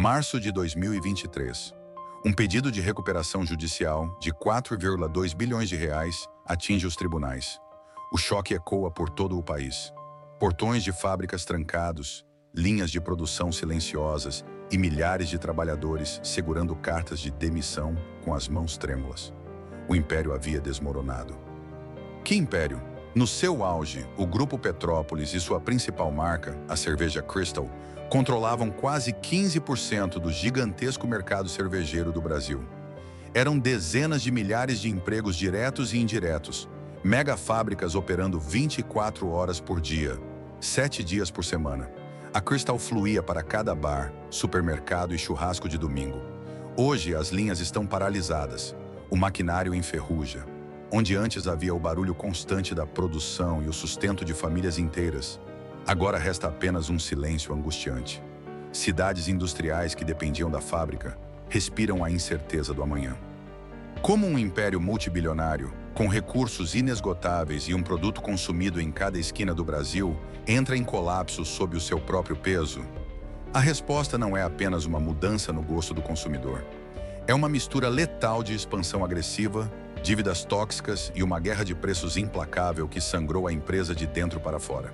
Março de 2023. Um pedido de recuperação judicial de 4,2 bilhões de reais atinge os tribunais. O choque ecoa por todo o país. Portões de fábricas trancados, linhas de produção silenciosas e milhares de trabalhadores segurando cartas de demissão com as mãos trêmulas. O império havia desmoronado. Que império? No seu auge, o Grupo Petrópolis e sua principal marca, a cerveja Crystal, controlavam quase 15% do gigantesco mercado cervejeiro do Brasil. Eram dezenas de milhares de empregos diretos e indiretos, mega fábricas operando 24 horas por dia, 7 dias por semana. A Crystal fluía para cada bar, supermercado e churrasco de domingo. Hoje, as linhas estão paralisadas. O maquinário enferruja. Onde antes havia o barulho constante da produção e o sustento de famílias inteiras, agora resta apenas um silêncio angustiante. Cidades industriais que dependiam da fábrica respiram a incerteza do amanhã. Como um império multibilionário, com recursos inesgotáveis e um produto consumido em cada esquina do Brasil, entra em colapso sob o seu próprio peso? A resposta não é apenas uma mudança no gosto do consumidor. É uma mistura letal de expansão agressiva, dívidas tóxicas e uma guerra de preços implacável que sangrou a empresa de dentro para fora.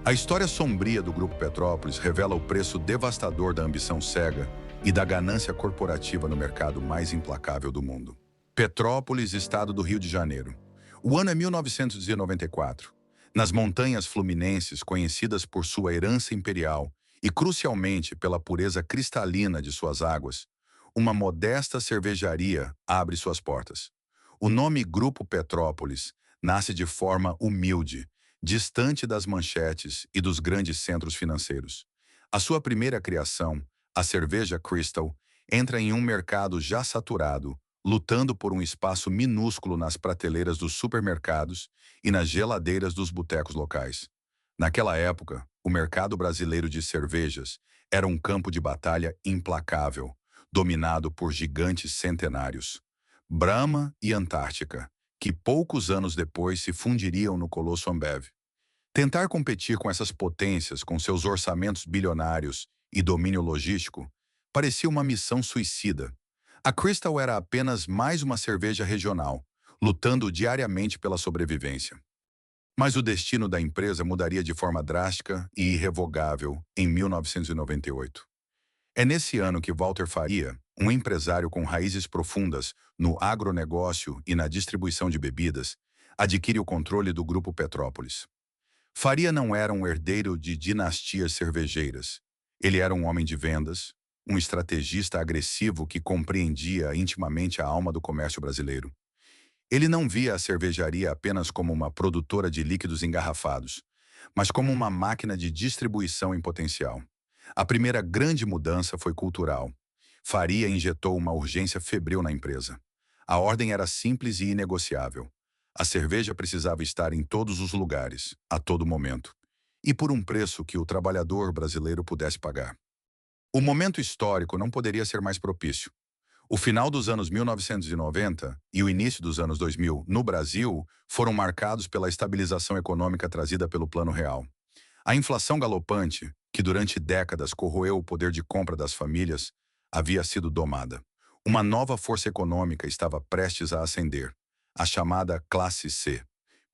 A história sombria do Grupo Petrópolis revela o preço devastador da ambição cega e da ganância corporativa no mercado mais implacável do mundo. Petrópolis, estado do Rio de Janeiro. O ano é 1994. Nas montanhas fluminenses, conhecidas por sua herança imperial e, crucialmente, pela pureza cristalina de suas águas, uma modesta cervejaria abre suas portas. O nome Grupo Petrópolis nasce de forma humilde, distante das manchetes e dos grandes centros financeiros. A sua primeira criação, a cerveja Crystal, entra em um mercado já saturado, lutando por um espaço minúsculo nas prateleiras dos supermercados e nas geladeiras dos botecos locais. Naquela época, o mercado brasileiro de cervejas era um campo de batalha implacável, dominado por gigantes centenários. Brahma e Antártica, que poucos anos depois se fundiriam no colosso Ambev. Tentar competir com essas potências, com seus orçamentos bilionários e domínio logístico, parecia uma missão suicida. A Crystal era apenas mais uma cerveja regional, lutando diariamente pela sobrevivência. Mas o destino da empresa mudaria de forma drástica e irrevogável em 1998. É nesse ano que Walter Faria, um empresário com raízes profundas no agronegócio e na distribuição de bebidas, adquire o controle do Grupo Petrópolis. Faria não era um herdeiro de dinastias cervejeiras. Ele era um homem de vendas, um estrategista agressivo que compreendia intimamente a alma do comércio brasileiro. Ele não via a cervejaria apenas como uma produtora de líquidos engarrafados, mas como uma máquina de distribuição em potencial. A primeira grande mudança foi cultural. Faria injetou uma urgência febril na empresa. A ordem era simples e inegociável. A cerveja precisava estar em todos os lugares, a todo momento, e por um preço que o trabalhador brasileiro pudesse pagar. O momento histórico não poderia ser mais propício. O final dos anos 1990 e o início dos anos 2000, no Brasil, foram marcados pela estabilização econômica trazida pelo Plano Real. A inflação galopante, que durante décadas corroeu o poder de compra das famílias, havia sido domada. Uma nova força econômica estava prestes a ascender, a chamada classe C.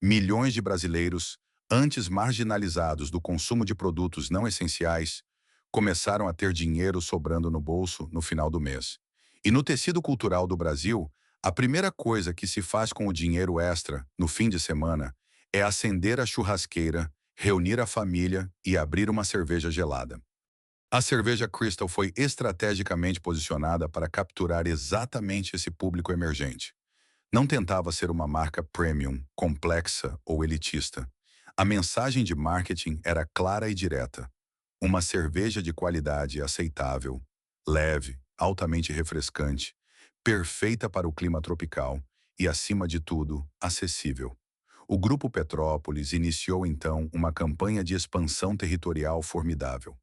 Milhões de brasileiros, antes marginalizados do consumo de produtos não essenciais, começaram a ter dinheiro sobrando no bolso no final do mês. E no tecido cultural do Brasil, a primeira coisa que se faz com o dinheiro extra, no fim de semana, é acender a churrasqueira, reunir a família e abrir uma cerveja gelada. A cerveja Crystal foi estrategicamente posicionada para capturar exatamente esse público emergente. Não tentava ser uma marca premium, complexa ou elitista. A mensagem de marketing era clara e direta. Uma cerveja de qualidade aceitável, leve, altamente refrescante, perfeita para o clima tropical e, acima de tudo, acessível. O Grupo Petrópolis iniciou então uma campanha de expansão territorial formidável.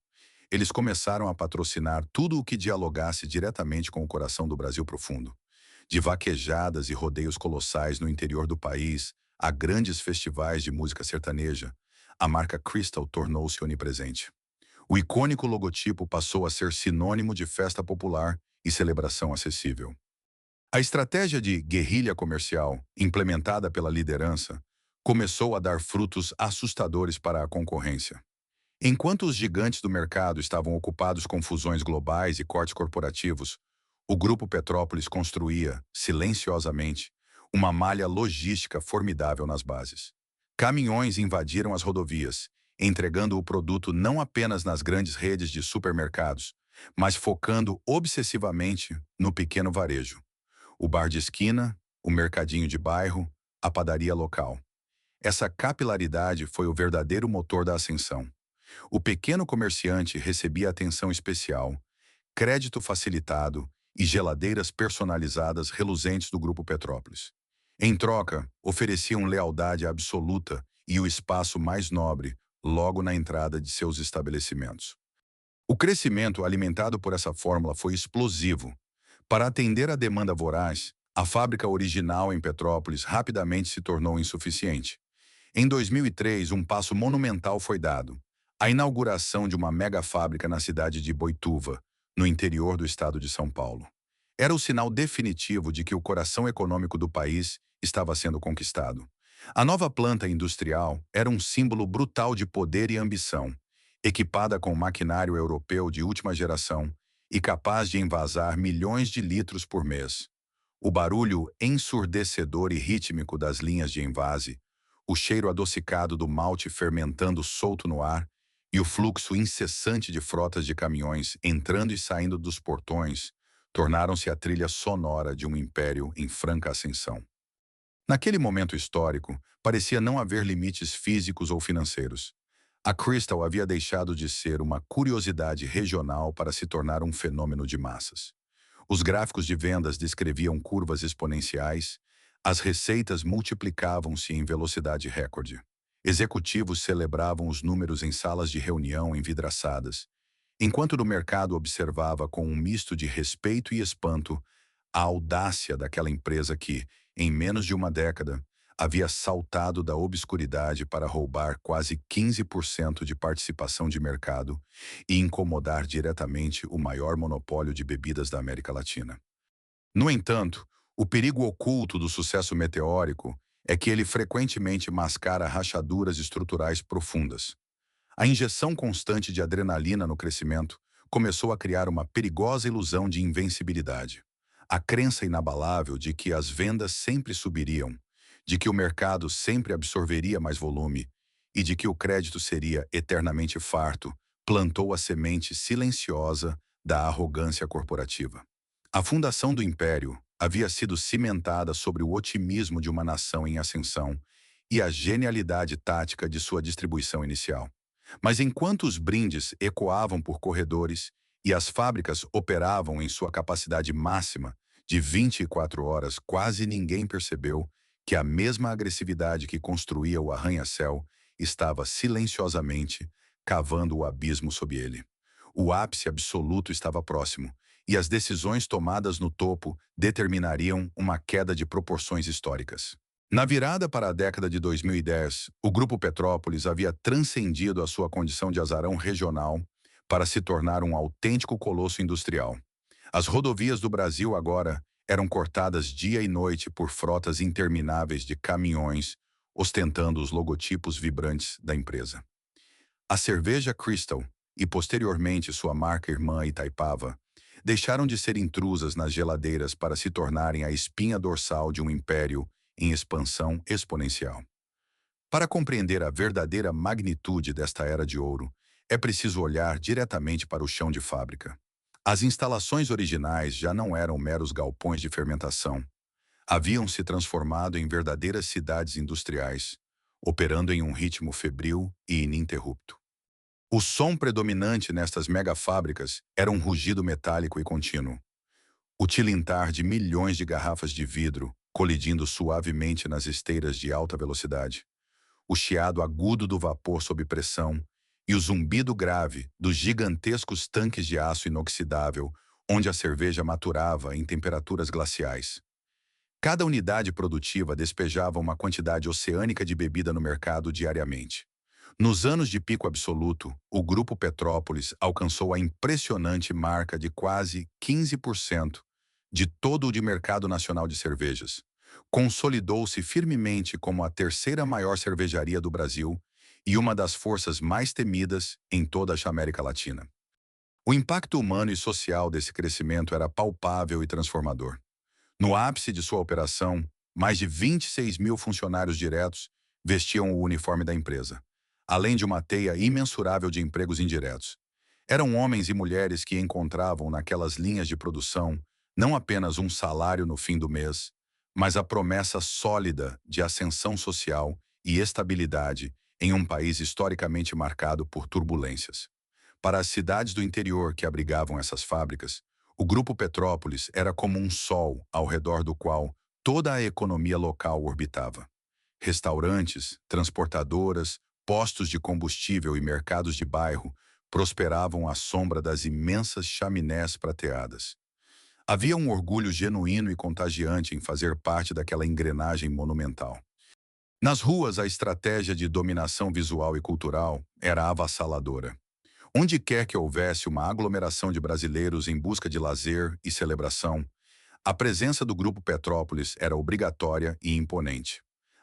Eles começaram a patrocinar tudo o que dialogasse diretamente com o coração do Brasil profundo. De vaquejadas e rodeios colossais no interior do país a grandes festivais de música sertaneja, a marca Crystal tornou-se onipresente. O icônico logotipo passou a ser sinônimo de festa popular e celebração acessível. A estratégia de guerrilha comercial, implementada pela liderança, começou a dar frutos assustadores para a concorrência. Enquanto os gigantes do mercado estavam ocupados com fusões globais e cortes corporativos, o Grupo Petrópolis construía, silenciosamente, uma malha logística formidável nas bases. Caminhões invadiram as rodovias, entregando o produto não apenas nas grandes redes de supermercados, mas focando obsessivamente no pequeno varejo. O bar de esquina, o mercadinho de bairro, a padaria local. Essa capilaridade foi o verdadeiro motor da ascensão. O pequeno comerciante recebia atenção especial, crédito facilitado e geladeiras personalizadas reluzentes do Grupo Petrópolis. Em troca, ofereciam lealdade absoluta e o espaço mais nobre logo na entrada de seus estabelecimentos. O crescimento alimentado por essa fórmula foi explosivo. Para atender a demanda voraz, a fábrica original em Petrópolis rapidamente se tornou insuficiente. Em 2003, um passo monumental foi dado: a inauguração de uma mega fábrica na cidade de Boituva, no interior do estado de São Paulo. Era o sinal definitivo de que o coração econômico do país estava sendo conquistado. A nova planta industrial era um símbolo brutal de poder e ambição, equipada com maquinário europeu de última geração e capaz de envasar milhões de litros por mês. O barulho ensurdecedor e rítmico das linhas de envase, o cheiro adocicado do malte fermentando solto no ar e o fluxo incessante de frotas de caminhões entrando e saindo dos portões tornaram-se a trilha sonora de um império em franca ascensão. Naquele momento histórico, parecia não haver limites físicos ou financeiros. A Crystal havia deixado de ser uma curiosidade regional para se tornar um fenômeno de massas. Os gráficos de vendas descreviam curvas exponenciais, as receitas multiplicavam-se em velocidade recorde. Executivos celebravam os números em salas de reunião envidraçadas, enquanto o mercado observava com um misto de respeito e espanto a audácia daquela empresa que, em menos de uma década, havia saltado da obscuridade para roubar quase 15% de participação de mercado e incomodar diretamente o maior monopólio de bebidas da América Latina. No entanto, o perigo oculto do sucesso meteórico é que ele frequentemente mascara rachaduras estruturais profundas. A injeção constante de adrenalina no crescimento começou a criar uma perigosa ilusão de invencibilidade. A crença inabalável de que as vendas sempre subiriam, de que o mercado sempre absorveria mais volume e de que o crédito seria eternamente farto, plantou a semente silenciosa da arrogância corporativa. A fundação do império havia sido cimentada sobre o otimismo de uma nação em ascensão e a genialidade tática de sua distribuição inicial. Mas enquanto os brindes ecoavam por corredores e as fábricas operavam em sua capacidade máxima de 24 horas, quase ninguém percebeu que a mesma agressividade que construía o arranha-céu estava silenciosamente cavando o abismo sob ele. O ápice absoluto estava próximo, e as decisões tomadas no topo determinariam uma queda de proporções históricas. Na virada para a década de 2010, o Grupo Petrópolis havia transcendido a sua condição de azarão regional para se tornar um autêntico colosso industrial. As rodovias do Brasil agora eram cortadas dia e noite por frotas intermináveis de caminhões ostentando os logotipos vibrantes da empresa. A cerveja Crystal e, posteriormente, sua marca irmã Itaipava deixaram de ser intrusas nas geladeiras para se tornarem a espinha dorsal de um império em expansão exponencial. Para compreender a verdadeira magnitude desta era de ouro, é preciso olhar diretamente para o chão de fábrica. As instalações originais já não eram meros galpões de fermentação. Haviam se transformado em verdadeiras cidades industriais, operando em um ritmo febril e ininterrupto. O som predominante nestas megafábricas era um rugido metálico e contínuo. O tilintar de milhões de garrafas de vidro colidindo suavemente nas esteiras de alta velocidade. O chiado agudo do vapor sob pressão e o zumbido grave dos gigantescos tanques de aço inoxidável onde a cerveja maturava em temperaturas glaciais. Cada unidade produtiva despejava uma quantidade oceânica de bebida no mercado diariamente. Nos anos de pico absoluto, o Grupo Petrópolis alcançou a impressionante marca de quase 15% de todo o de mercado nacional de cervejas. Consolidou-se firmemente como a terceira maior cervejaria do Brasil e uma das forças mais temidas em toda a América Latina. O impacto humano e social desse crescimento era palpável e transformador. No ápice de sua operação, mais de 26 mil funcionários diretos vestiam o uniforme da empresa, além de uma teia imensurável de empregos indiretos. Eram homens e mulheres que encontravam naquelas linhas de produção não apenas um salário no fim do mês, mas a promessa sólida de ascensão social e estabilidade em um país historicamente marcado por turbulências. Para as cidades do interior que abrigavam essas fábricas, o Grupo Petrópolis era como um sol ao redor do qual toda a economia local orbitava. Restaurantes, transportadoras, postos de combustível e mercados de bairro prosperavam à sombra das imensas chaminés prateadas. Havia um orgulho genuíno e contagiante em fazer parte daquela engrenagem monumental. Nas ruas, a estratégia de dominação visual e cultural era avassaladora. Onde quer que houvesse uma aglomeração de brasileiros em busca de lazer e celebração, a presença do Grupo Petrópolis era obrigatória e imponente.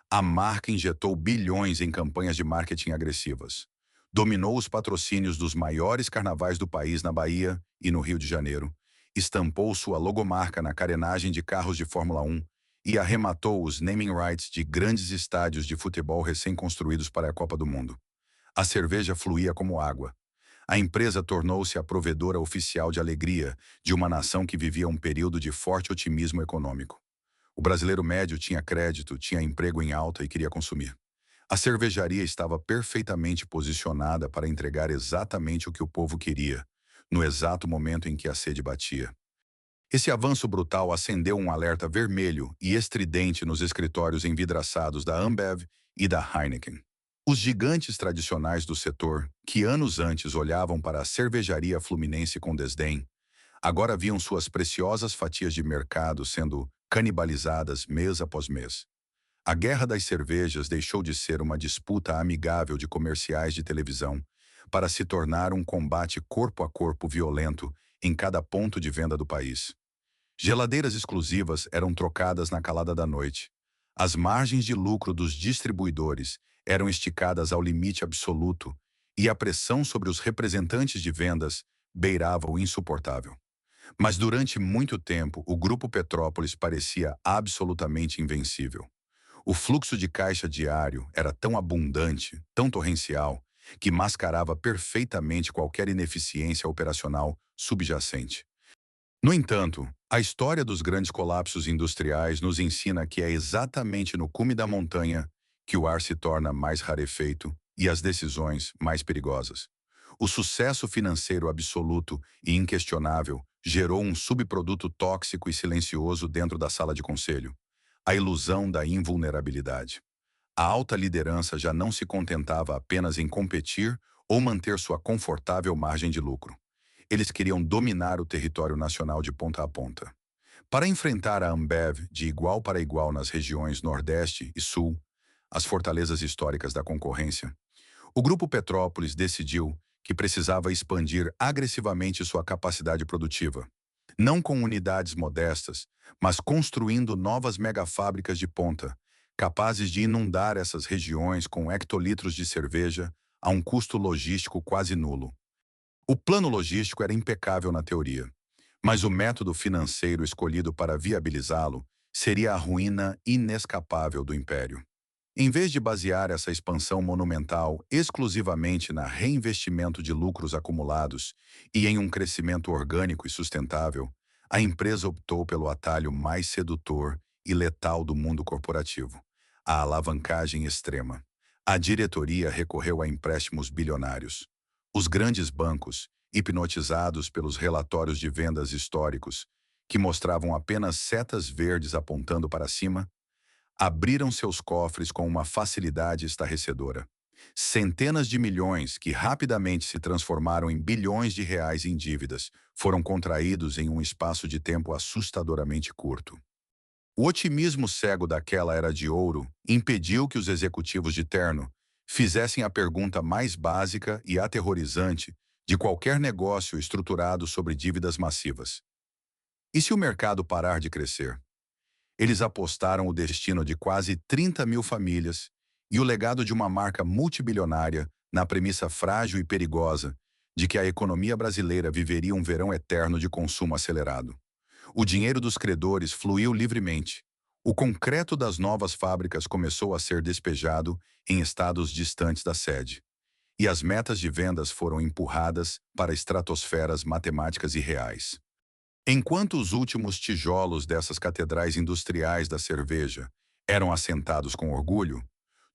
A marca injetou bilhões em campanhas de marketing agressivas. Dominou os patrocínios dos maiores carnavais do país na Bahia e no Rio de Janeiro. Estampou sua logomarca na carenagem de carros de Fórmula 1 e arrematou os naming rights de grandes estádios de futebol recém-construídos para a Copa do Mundo. A cerveja fluía como água. A empresa tornou-se a provedora oficial de alegria de uma nação que vivia um período de forte otimismo econômico. O brasileiro médio tinha crédito, tinha emprego em alta e queria consumir. A cervejaria estava perfeitamente posicionada para entregar exatamente o que o povo queria, no exato momento em que a sede batia. Esse avanço brutal acendeu um alerta vermelho e estridente nos escritórios envidraçados da Ambev e da Heineken. Os gigantes tradicionais do setor, que anos antes olhavam para a cervejaria fluminense com desdém, agora viam suas preciosas fatias de mercado sendo canibalizadas mês após mês. A guerra das cervejas deixou de ser uma disputa amigável de comerciais de televisão para se tornar um combate corpo a corpo violento em cada ponto de venda do país. Geladeiras exclusivas eram trocadas na calada da noite. As margens de lucro dos distribuidores eram esticadas ao limite absoluto e a pressão sobre os representantes de vendas beirava o insuportável. Mas durante muito tempo, o Grupo Petrópolis parecia absolutamente invencível. O fluxo de caixa diário era tão abundante, tão torrencial, que mascarava perfeitamente qualquer ineficiência operacional subjacente. No entanto, a história dos grandes colapsos industriais nos ensina que é exatamente no cume da montanha que o ar se torna mais rarefeito e as decisões mais perigosas. O sucesso financeiro absoluto e inquestionável gerou um subproduto tóxico e silencioso dentro da sala de conselho: a ilusão da invulnerabilidade. A alta liderança já não se contentava apenas em competir ou manter sua confortável margem de lucro. Eles queriam dominar o território nacional de ponta a ponta. Para enfrentar a Ambev de igual para igual nas regiões Nordeste e Sul, as fortalezas históricas da concorrência, o Grupo Petrópolis decidiu que precisava expandir agressivamente sua capacidade produtiva, não com unidades modestas, mas construindo novas megafábricas de ponta, capazes de inundar essas regiões com hectolitros de cerveja a um custo logístico quase nulo. O plano logístico era impecável na teoria, mas o método financeiro escolhido para viabilizá-lo seria a ruína inescapável do império. Em vez de basear essa expansão monumental exclusivamente na reinvestimento de lucros acumulados e em um crescimento orgânico e sustentável, a empresa optou pelo atalho mais sedutor e letal do mundo corporativo: a alavancagem extrema. A diretoria recorreu a empréstimos bilionários. Os grandes bancos, hipnotizados pelos relatórios de vendas históricos, que mostravam apenas setas verdes apontando para cima, abriram seus cofres com uma facilidade estarrecedora. Centenas de milhões, que rapidamente se transformaram em bilhões de reais em dívidas, foram contraídos em um espaço de tempo assustadoramente curto. O otimismo cego daquela era de ouro impediu que os executivos de terno fizessem a pergunta mais básica e aterrorizante de qualquer negócio estruturado sobre dívidas massivas: e se o mercado parar de crescer? Eles apostaram o destino de quase 30 mil famílias e o legado de uma marca multibilionária na premissa frágil e perigosa de que a economia brasileira viveria um verão eterno de consumo acelerado. O dinheiro dos credores fluiu livremente. O concreto das novas fábricas começou a ser despejado em estados distantes da sede. E as metas de vendas foram empurradas para estratosferas matemáticas irreais. Enquanto os últimos tijolos dessas catedrais industriais da cerveja eram assentados com orgulho,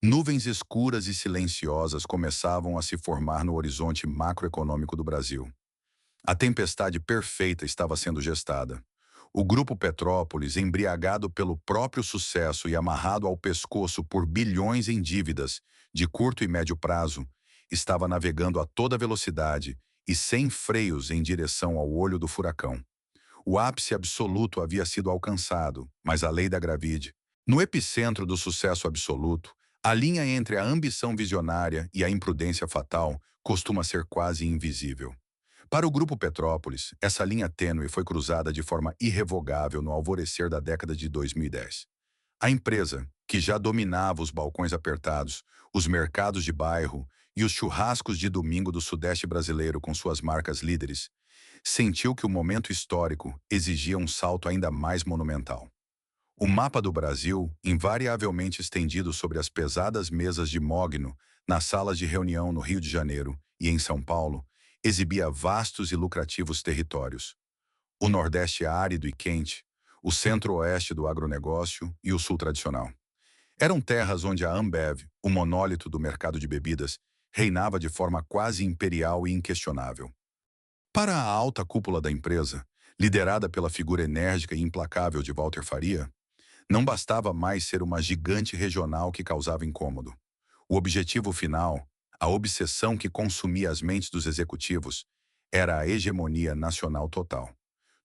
nuvens escuras e silenciosas começavam a se formar no horizonte macroeconômico do Brasil. A tempestade perfeita estava sendo gestada. O Grupo Petrópolis, embriagado pelo próprio sucesso e amarrado ao pescoço por bilhões em dívidas de curto e médio prazo, estava navegando a toda velocidade e sem freios em direção ao olho do furacão. O ápice absoluto havia sido alcançado, mas a lei da gravide. No epicentro do sucesso absoluto, a linha entre a ambição visionária e a imprudência fatal costuma ser quase invisível. Para o Grupo Petrópolis, essa linha tênue foi cruzada de forma irrevogável no alvorecer da década de 2010. A empresa, que já dominava os balcões apertados, os mercados de bairro e os churrascos de domingo do Sudeste brasileiro com suas marcas líderes, sentiu que o momento histórico exigia um salto ainda mais monumental. O mapa do Brasil, invariavelmente estendido sobre as pesadas mesas de mogno nas salas de reunião no Rio de Janeiro e em São Paulo, exibia vastos e lucrativos territórios. O Nordeste árido e quente, o Centro-Oeste do agronegócio e o Sul tradicional. Eram terras onde a Ambev, o monólito do mercado de bebidas, reinava de forma quase imperial e inquestionável. Para a alta cúpula da empresa, liderada pela figura enérgica e implacável de Walter Faria, não bastava mais ser uma gigante regional que causava incômodo. O objetivo final, a obsessão que consumia as mentes dos executivos, era a hegemonia nacional total.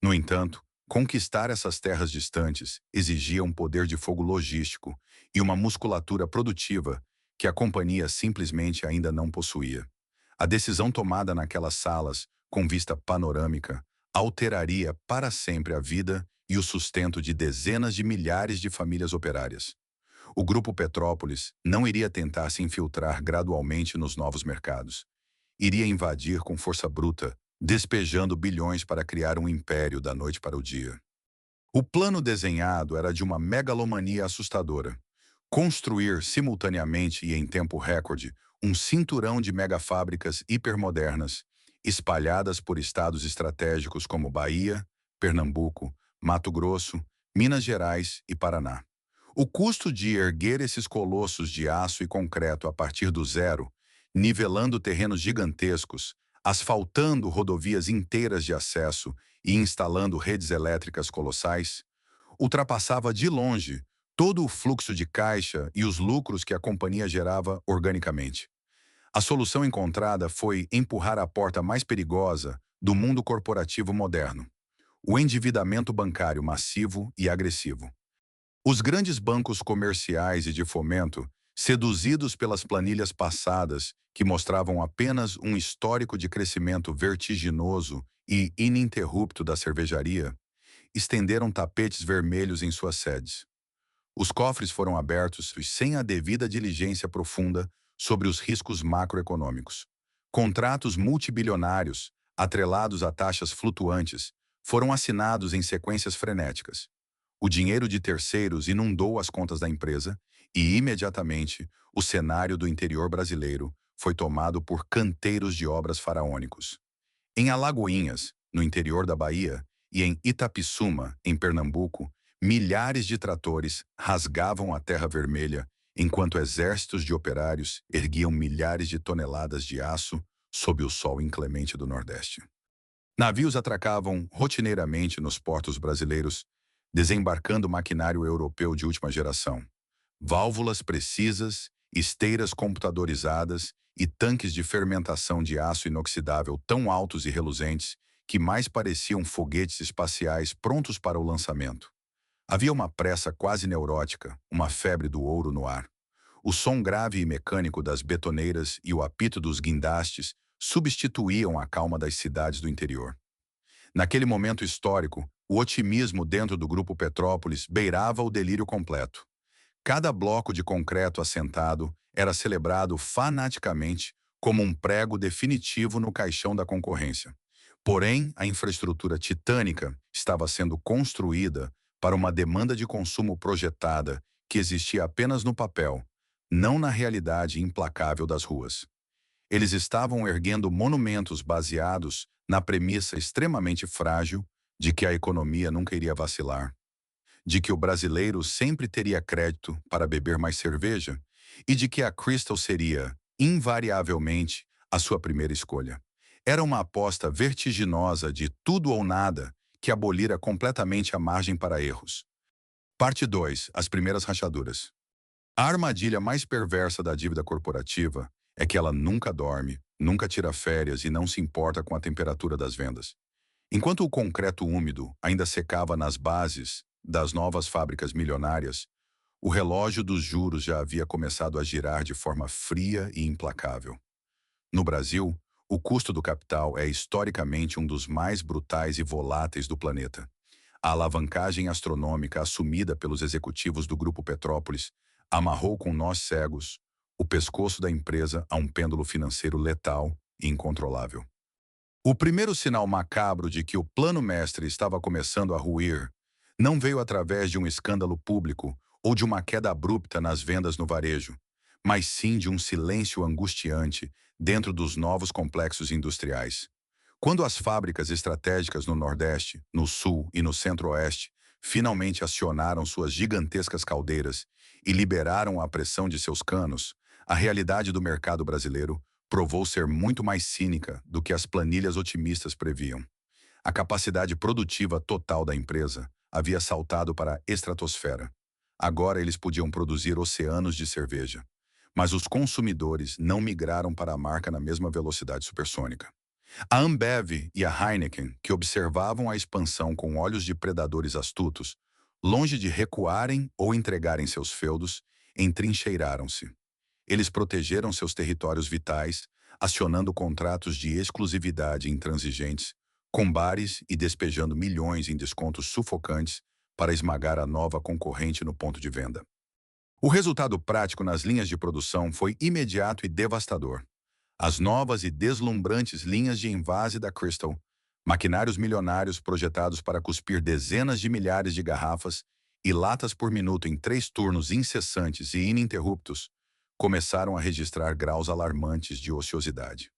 No entanto, conquistar essas terras distantes exigia um poder de fogo logístico e uma musculatura produtiva que a companhia simplesmente ainda não possuía. A decisão tomada naquelas salas, com vista panorâmica, alteraria para sempre a vida e o sustento de dezenas de milhares de famílias operárias. O Grupo Petrópolis não iria tentar se infiltrar gradualmente nos novos mercados. Iria invadir com força bruta, despejando bilhões para criar um império da noite para o dia. O plano desenhado era de uma megalomania assustadora. Construir simultaneamente e em tempo recorde um cinturão de megafábricas hipermodernas, espalhadas por estados estratégicos como Bahia, Pernambuco, Mato Grosso, Minas Gerais e Paraná. O custo de erguer esses colossos de aço e concreto a partir do zero, nivelando terrenos gigantescos, asfaltando rodovias inteiras de acesso e instalando redes elétricas colossais, ultrapassava de longe todo o fluxo de caixa e os lucros que a companhia gerava organicamente. A solução encontrada foi empurrar a porta mais perigosa do mundo corporativo moderno: o endividamento bancário massivo e agressivo. Os grandes bancos comerciais e de fomento, seduzidos pelas planilhas passadas que mostravam apenas um histórico de crescimento vertiginoso e ininterrupto da cervejaria, estenderam tapetes vermelhos em suas sedes. Os cofres foram abertos sem a devida diligência profunda sobre os riscos macroeconômicos. Contratos multibilionários, atrelados a taxas flutuantes, foram assinados em sequências frenéticas. O dinheiro de terceiros inundou as contas da empresa e, imediatamente, o cenário do interior brasileiro foi tomado por canteiros de obras faraônicos. Em Alagoinhas, no interior da Bahia, e em Itapissuma, em Pernambuco, milhares de tratores rasgavam a terra vermelha, enquanto exércitos de operários erguiam milhares de toneladas de aço sob o sol inclemente do Nordeste. Navios atracavam rotineiramente nos portos brasileiros, desembarcando maquinário europeu de última geração. Válvulas precisas, esteiras computadorizadas e tanques de fermentação de aço inoxidável tão altos e reluzentes que mais pareciam foguetes espaciais prontos para o lançamento. Havia uma pressa quase neurótica, uma febre do ouro no ar. O som grave e mecânico das betoneiras e o apito dos guindastes substituíam a calma das cidades do interior. Naquele momento histórico, o otimismo dentro do Grupo Petrópolis beirava o delírio completo. Cada bloco de concreto assentado era celebrado fanaticamente como um prego definitivo no caixão da concorrência. Porém, a infraestrutura titânica estava sendo construída para uma demanda de consumo projetada que existia apenas no papel, não na realidade implacável das ruas. Eles estavam erguendo monumentos baseados na premissa extremamente frágil de que a economia nunca iria vacilar, de que o brasileiro sempre teria crédito para beber mais cerveja e de que a Crystal seria, invariavelmente, a sua primeira escolha. Era uma aposta vertiginosa de tudo ou nada que abolira completamente a margem para erros. Parte 2. As primeiras rachaduras. A armadilha mais perversa da dívida corporativa é que ela nunca dorme, nunca tira férias e não se importa com a temperatura das vendas. Enquanto o concreto úmido ainda secava nas bases das novas fábricas milionárias, o relógio dos juros já havia começado a girar de forma fria e implacável. No Brasil, o custo do capital é historicamente um dos mais brutais e voláteis do planeta. A alavancagem astronômica assumida pelos executivos do Grupo Petrópolis amarrou com nós cegos o pescoço da empresa a um pêndulo financeiro letal e incontrolável. O primeiro sinal macabro de que o plano mestre estava começando a ruir não veio através de um escândalo público ou de uma queda abrupta nas vendas no varejo, mas sim de um silêncio angustiante dentro dos novos complexos industriais. Quando as fábricas estratégicas no Nordeste, no Sul e no Centro-Oeste finalmente acionaram suas gigantescas caldeiras e liberaram a pressão de seus canos, a realidade do mercado brasileiro provou ser muito mais cínica do que as planilhas otimistas previam. A capacidade produtiva total da empresa havia saltado para a estratosfera. Agora eles podiam produzir oceanos de cerveja. Mas os consumidores não migraram para a marca na mesma velocidade supersônica. A Ambev e a Heineken, que observavam a expansão com olhos de predadores astutos, longe de recuarem ou entregarem seus feudos, entrincheiraram-se. Eles protegeram seus territórios vitais, acionando contratos de exclusividade intransigentes, com bares e despejando milhões em descontos sufocantes para esmagar a nova concorrente no ponto de venda. O resultado prático nas linhas de produção foi imediato e devastador. As novas e deslumbrantes linhas de envase da Crystal, maquinários milionários projetados para cuspir dezenas de milhares de garrafas e latas por minuto em 3 turnos incessantes e ininterruptos, começaram a registrar graus alarmantes de ociosidade.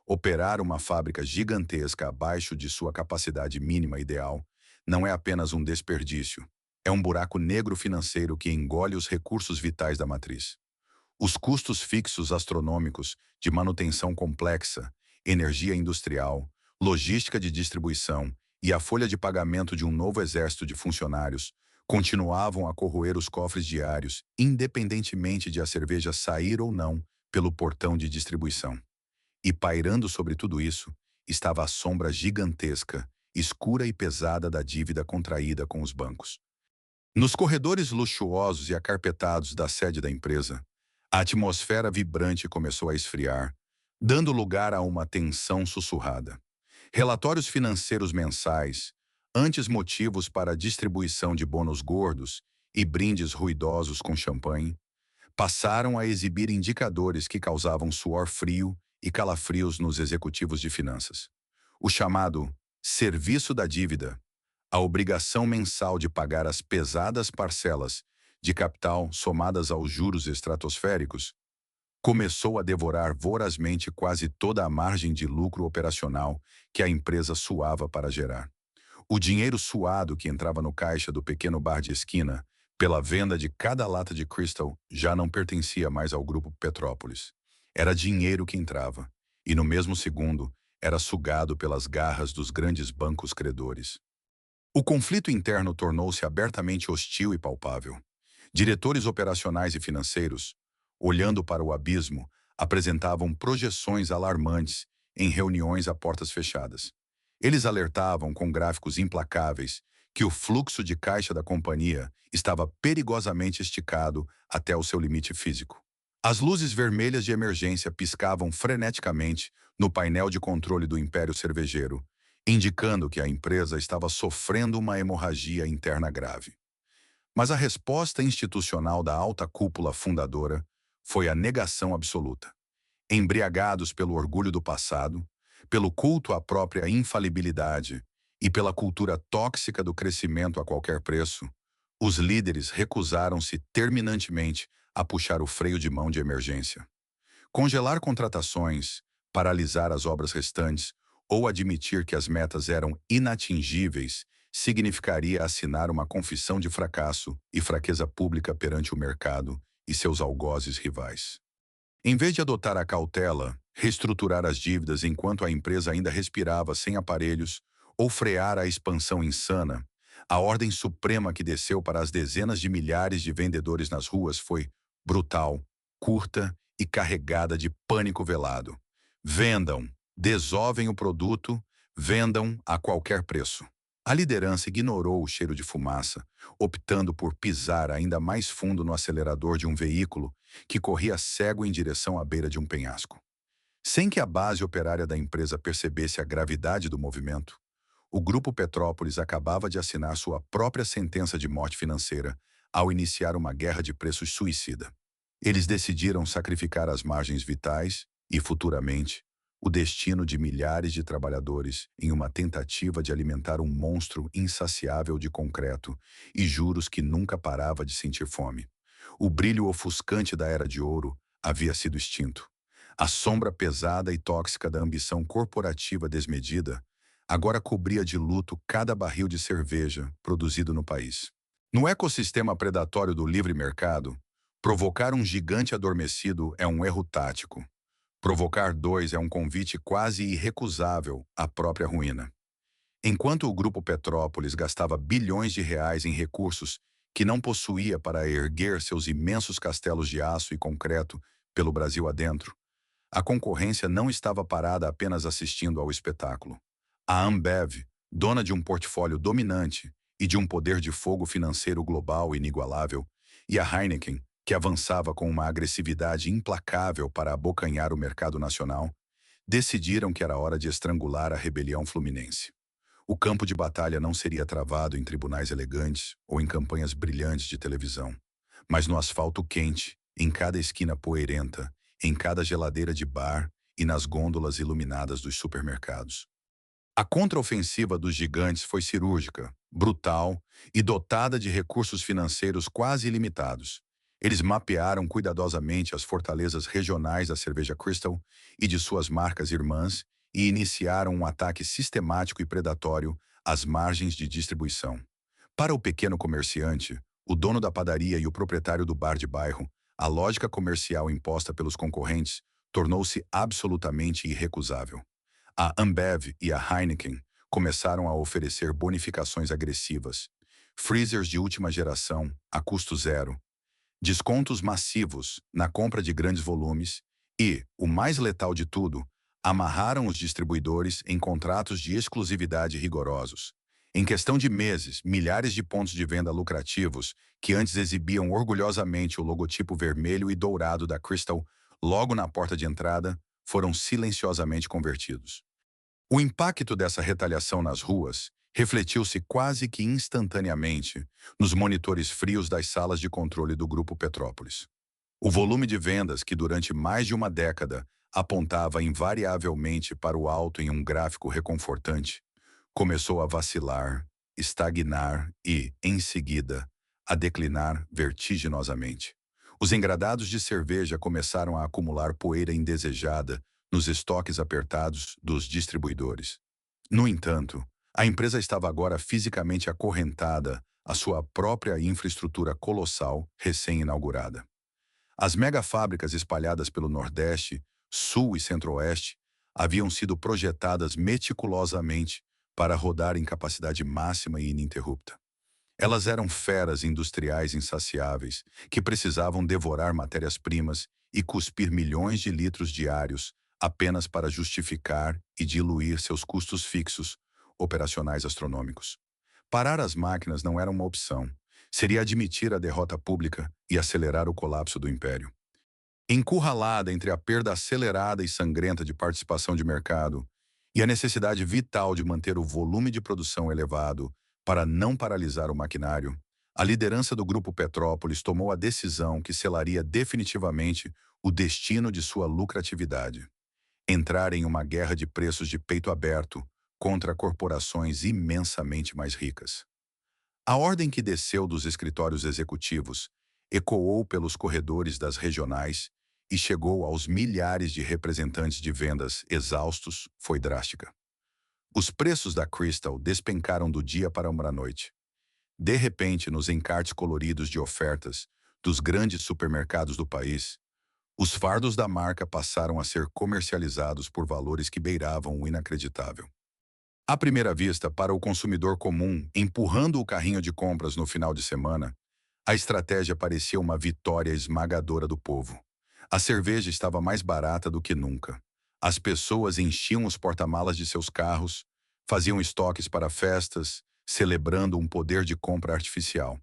Operar uma fábrica gigantesca abaixo de sua capacidade mínima ideal não é apenas um desperdício, é um buraco negro financeiro que engole os recursos vitais da matriz. Os custos fixos astronômicos de manutenção complexa, energia industrial, logística de distribuição e a folha de pagamento de um novo exército de funcionários continuavam a corroer os cofres diários, independentemente de a cerveja sair ou não pelo portão de distribuição. E pairando sobre tudo isso, estava a sombra gigantesca, escura e pesada da dívida contraída com os bancos. Nos corredores luxuosos e acarpetados da sede da empresa, a atmosfera vibrante começou a esfriar, dando lugar a uma tensão sussurrada. Relatórios financeiros mensais, antes motivos para a distribuição de bônus gordos e brindes ruidosos com champanhe, passaram a exibir indicadores que causavam suor frio e calafrios nos executivos de finanças. O chamado serviço da dívida, a obrigação mensal de pagar as pesadas parcelas de capital somadas aos juros estratosféricos, começou a devorar vorazmente quase toda a margem de lucro operacional que a empresa suava para gerar. O dinheiro suado que entrava no caixa do pequeno bar de esquina, pela venda de cada lata de Crystal, já não pertencia mais ao Grupo Petrópolis. Era dinheiro que entrava, e no mesmo segundo, era sugado pelas garras dos grandes bancos credores. O conflito interno tornou-se abertamente hostil e palpável. Diretores operacionais e financeiros, olhando para o abismo, apresentavam projeções alarmantes em reuniões a portas fechadas. Eles alertavam com gráficos implacáveis que o fluxo de caixa da companhia estava perigosamente esticado até o seu limite físico. As luzes vermelhas de emergência piscavam freneticamente no painel de controle do Império Cervejeiro, indicando que a empresa estava sofrendo uma hemorragia interna grave. Mas a resposta institucional da alta cúpula fundadora foi a negação absoluta. Embriagados pelo orgulho do passado, pelo culto à própria infalibilidade e pela cultura tóxica do crescimento a qualquer preço, os líderes recusaram-se terminantemente a puxar o freio de mão de emergência. Congelar contratações, paralisar as obras restantes ou admitir que as metas eram inatingíveis significaria assinar uma confissão de fracasso e fraqueza pública perante o mercado e seus algozes rivais. Em vez de adotar a cautela, reestruturar as dívidas enquanto a empresa ainda respirava sem aparelhos ou frear a expansão insana, a ordem suprema que desceu para as dezenas de milhares de vendedores nas ruas foi brutal, curta e carregada de pânico velado. Vendam, desovem o produto, vendam a qualquer preço. A liderança ignorou o cheiro de fumaça, optando por pisar ainda mais fundo no acelerador de um veículo que corria cego em direção à beira de um penhasco. Sem que a base operária da empresa percebesse a gravidade do movimento, o Grupo Petrópolis acabava de assinar sua própria sentença de morte financeira ao iniciar uma guerra de preços suicida. Eles decidiram sacrificar as margens vitais e, futuramente, o destino de milhares de trabalhadores em uma tentativa de alimentar um monstro insaciável de concreto e juros que nunca parava de sentir fome. O brilho ofuscante da Era de Ouro havia sido extinto. A sombra pesada e tóxica da ambição corporativa desmedida agora cobria de luto cada barril de cerveja produzido no país. No ecossistema predatório do livre mercado, provocar um gigante adormecido é um erro tático. Provocar dois é um convite quase irrecusável à própria ruína. Enquanto o Grupo Petrópolis gastava bilhões de reais em recursos que não possuía para erguer seus imensos castelos de aço e concreto pelo Brasil adentro, a concorrência não estava parada apenas assistindo ao espetáculo. A Ambev, dona de um portfólio dominante e de um poder de fogo financeiro global inigualável, e a Heineken, que avançava com uma agressividade implacável para abocanhar o mercado nacional, decidiram que era hora de estrangular a rebelião fluminense. O campo de batalha não seria travado em tribunais elegantes ou em campanhas brilhantes de televisão, mas no asfalto quente, em cada esquina poeirenta, em cada geladeira de bar e nas gôndolas iluminadas dos supermercados. A contraofensiva dos gigantes foi cirúrgica, brutal e dotada de recursos financeiros quase ilimitados. Eles mapearam cuidadosamente as fortalezas regionais da cerveja Crystal e de suas marcas irmãs e iniciaram um ataque sistemático e predatório às margens de distribuição. Para o pequeno comerciante, o dono da padaria e o proprietário do bar de bairro, a lógica comercial imposta pelos concorrentes tornou-se absolutamente irrecusável. A Ambev e a Heineken começaram a oferecer bonificações agressivas, freezers de última geração, a custo zero, descontos massivos na compra de grandes volumes e, o mais letal de tudo, amarraram os distribuidores em contratos de exclusividade rigorosos. Em questão de meses, milhares de pontos de venda lucrativos, que antes exibiam orgulhosamente o logotipo vermelho e dourado da Crystal logo na porta de entrada, foram silenciosamente convertidos. O impacto dessa retaliação nas ruas refletiu-se quase que instantaneamente nos monitores frios das salas de controle do Grupo Petrópolis. O volume de vendas, que durante mais de uma década apontava invariavelmente para o alto em um gráfico reconfortante, começou a vacilar, estagnar e, em seguida, a declinar vertiginosamente. Os engradados de cerveja começaram a acumular poeira indesejada nos estoques apertados dos distribuidores. No entanto, a empresa estava agora fisicamente acorrentada à sua própria infraestrutura colossal recém-inaugurada. As megafábricas espalhadas pelo Nordeste, Sul e Centro-Oeste haviam sido projetadas meticulosamente para rodar em capacidade máxima e ininterrupta. Elas eram feras industriais insaciáveis que precisavam devorar matérias-primas e cuspir milhões de litros diários apenas para justificar e diluir seus custos fixos, operacionais astronômicos. Parar as máquinas não era uma opção. Seria admitir a derrota pública e acelerar o colapso do império. Encurralada entre a perda acelerada e sangrenta de participação de mercado e a necessidade vital de manter o volume de produção elevado para não paralisar o maquinário, a liderança do Grupo Petrópolis tomou a decisão que selaria definitivamente o destino de sua lucratividade: entrar em uma guerra de preços de peito aberto contra corporações imensamente mais ricas. A ordem que desceu dos escritórios executivos ecoou pelos corredores das regionais e chegou aos milhares de representantes de vendas exaustos foi drástica. Os preços da Crystal despencaram do dia para a noite. De repente, nos encartes coloridos de ofertas dos grandes supermercados do país, os fardos da marca passaram a ser comercializados por valores que beiravam o inacreditável. À primeira vista, para o consumidor comum, empurrando o carrinho de compras no final de semana, a estratégia parecia uma vitória esmagadora do povo. A cerveja estava mais barata do que nunca. As pessoas enchiam os porta-malas de seus carros, faziam estoques para festas, celebrando um poder de compra artificial.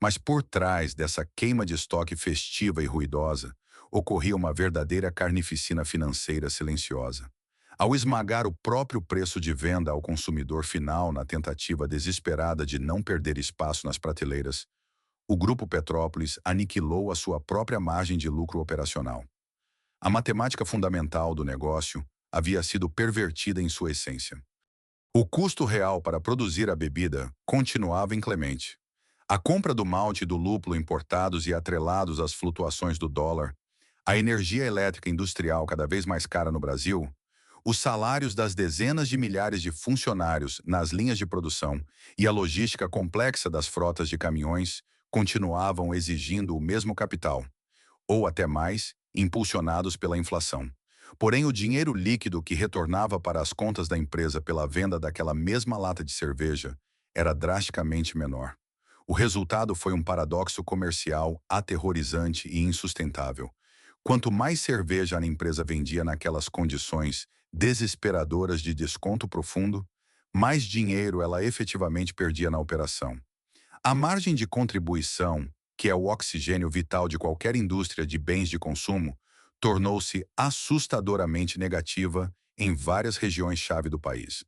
Mas por trás dessa queima de estoque festiva e ruidosa, ocorria uma verdadeira carnificina financeira silenciosa. Ao esmagar o próprio preço de venda ao consumidor final na tentativa desesperada de não perder espaço nas prateleiras, o Grupo Petrópolis aniquilou a sua própria margem de lucro operacional. A matemática fundamental do negócio havia sido pervertida em sua essência. O custo real para produzir a bebida continuava inclemente. A compra do malte e do lúpulo importados e atrelados às flutuações do dólar, a energia elétrica industrial cada vez mais cara no Brasil, os salários das dezenas de milhares de funcionários nas linhas de produção e a logística complexa das frotas de caminhões continuavam exigindo o mesmo capital, ou até mais, impulsionados pela inflação. Porém, o dinheiro líquido que retornava para as contas da empresa pela venda daquela mesma lata de cerveja era drasticamente menor. O resultado foi um paradoxo comercial aterrorizante e insustentável. Quanto mais cerveja a empresa vendia naquelas condições desesperadoras de desconto profundo, mais dinheiro ela efetivamente perdia na operação. A margem de contribuição, que é o oxigênio vital de qualquer indústria de bens de consumo, tornou-se assustadoramente negativa em várias regiões-chave do país.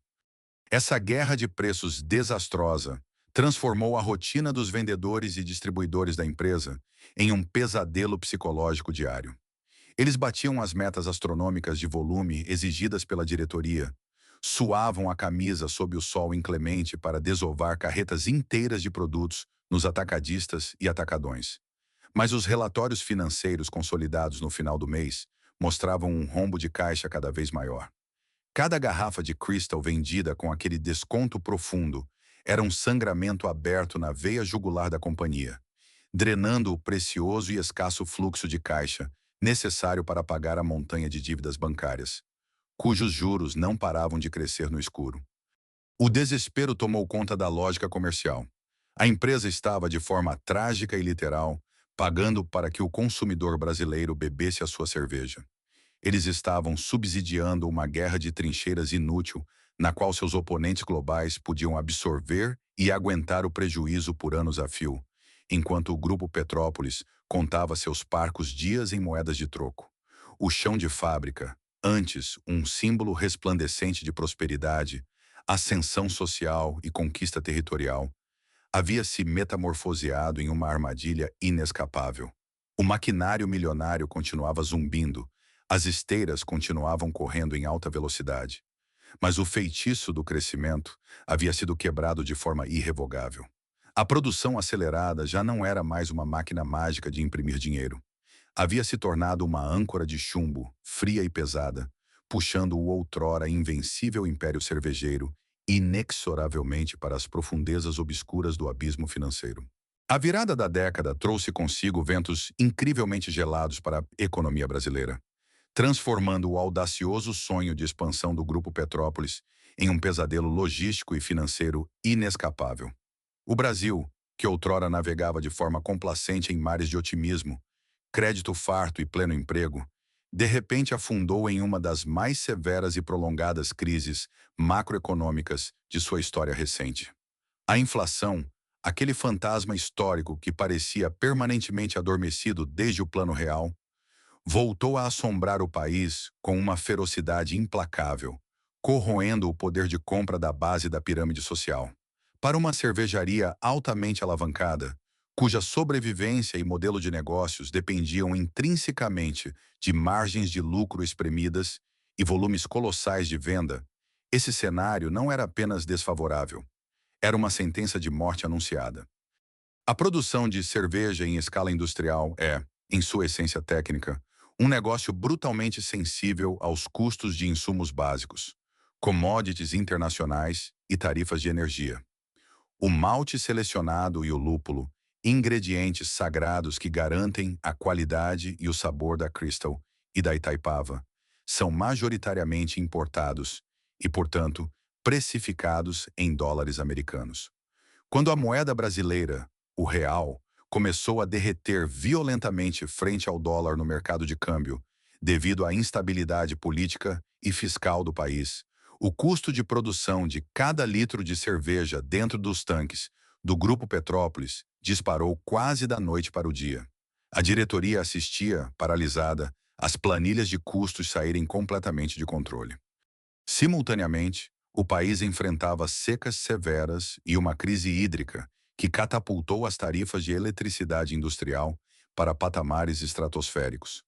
Essa guerra de preços desastrosa transformou a rotina dos vendedores e distribuidores da empresa em um pesadelo psicológico diário. Eles batiam as metas astronômicas de volume exigidas pela diretoria, suavam a camisa sob o sol inclemente para desovar carretas inteiras de produtos nos atacadistas e atacadões. Mas os relatórios financeiros consolidados no final do mês mostravam um rombo de caixa cada vez maior. Cada garrafa de Crystal vendida com aquele desconto profundo era um sangramento aberto na veia jugular da companhia, drenando o precioso e escasso fluxo de caixa necessário para pagar a montanha de dívidas bancárias, cujos juros não paravam de crescer no escuro. O desespero tomou conta da lógica comercial. A empresa estava, de forma trágica e literal, pagando para que o consumidor brasileiro bebesse a sua cerveja. Eles estavam subsidiando uma guerra de trincheiras inútil, na qual seus oponentes globais podiam absorver e aguentar o prejuízo por anos a fio, enquanto o Grupo Petrópolis contava seus parcos dias em moedas de troco. O chão de fábrica, antes um símbolo resplandecente de prosperidade, ascensão social e conquista territorial, havia se metamorfoseado em uma armadilha inescapável. O maquinário milionário continuava zumbindo, as esteiras continuavam correndo em alta velocidade. Mas o feitiço do crescimento havia sido quebrado de forma irrevogável. A produção acelerada já não era mais uma máquina mágica de imprimir dinheiro. Havia se tornado uma âncora de chumbo, fria e pesada, puxando o outrora invencível império cervejeiro inexoravelmente para as profundezas obscuras do abismo financeiro. A virada da década trouxe consigo ventos incrivelmente gelados para a economia brasileira, transformando o audacioso sonho de expansão do Grupo Petrópolis em um pesadelo logístico e financeiro inescapável. O Brasil, que outrora navegava de forma complacente em mares de otimismo, crédito farto e pleno emprego, de repente afundou em uma das mais severas e prolongadas crises macroeconômicas de sua história recente. A inflação, aquele fantasma histórico que parecia permanentemente adormecido desde o Plano Real, voltou a assombrar o país com uma ferocidade implacável, corroendo o poder de compra da base da pirâmide social. Para uma cervejaria altamente alavancada, cuja sobrevivência e modelo de negócios dependiam intrinsecamente de margens de lucro espremidas e volumes colossais de venda, esse cenário não era apenas desfavorável, era uma sentença de morte anunciada. A produção de cerveja em escala industrial é, em sua essência técnica, um negócio brutalmente sensível aos custos de insumos básicos, commodities internacionais e tarifas de energia. O malte selecionado e o lúpulo, ingredientes sagrados que garantem a qualidade e o sabor da Crystal e da Itaipava, são majoritariamente importados e, portanto, precificados em dólares americanos. Quando a moeda brasileira, o real, começou a derreter violentamente frente ao dólar no mercado de câmbio, devido à instabilidade política e fiscal do país, o custo de produção de cada litro de cerveja dentro dos tanques do Grupo Petrópolis disparou quase da noite para o dia. A diretoria assistia, paralisada, às planilhas de custos saírem completamente de controle. Simultaneamente, o país enfrentava secas severas e uma crise hídrica que catapultou as tarifas de eletricidade industrial para patamares estratosféricos.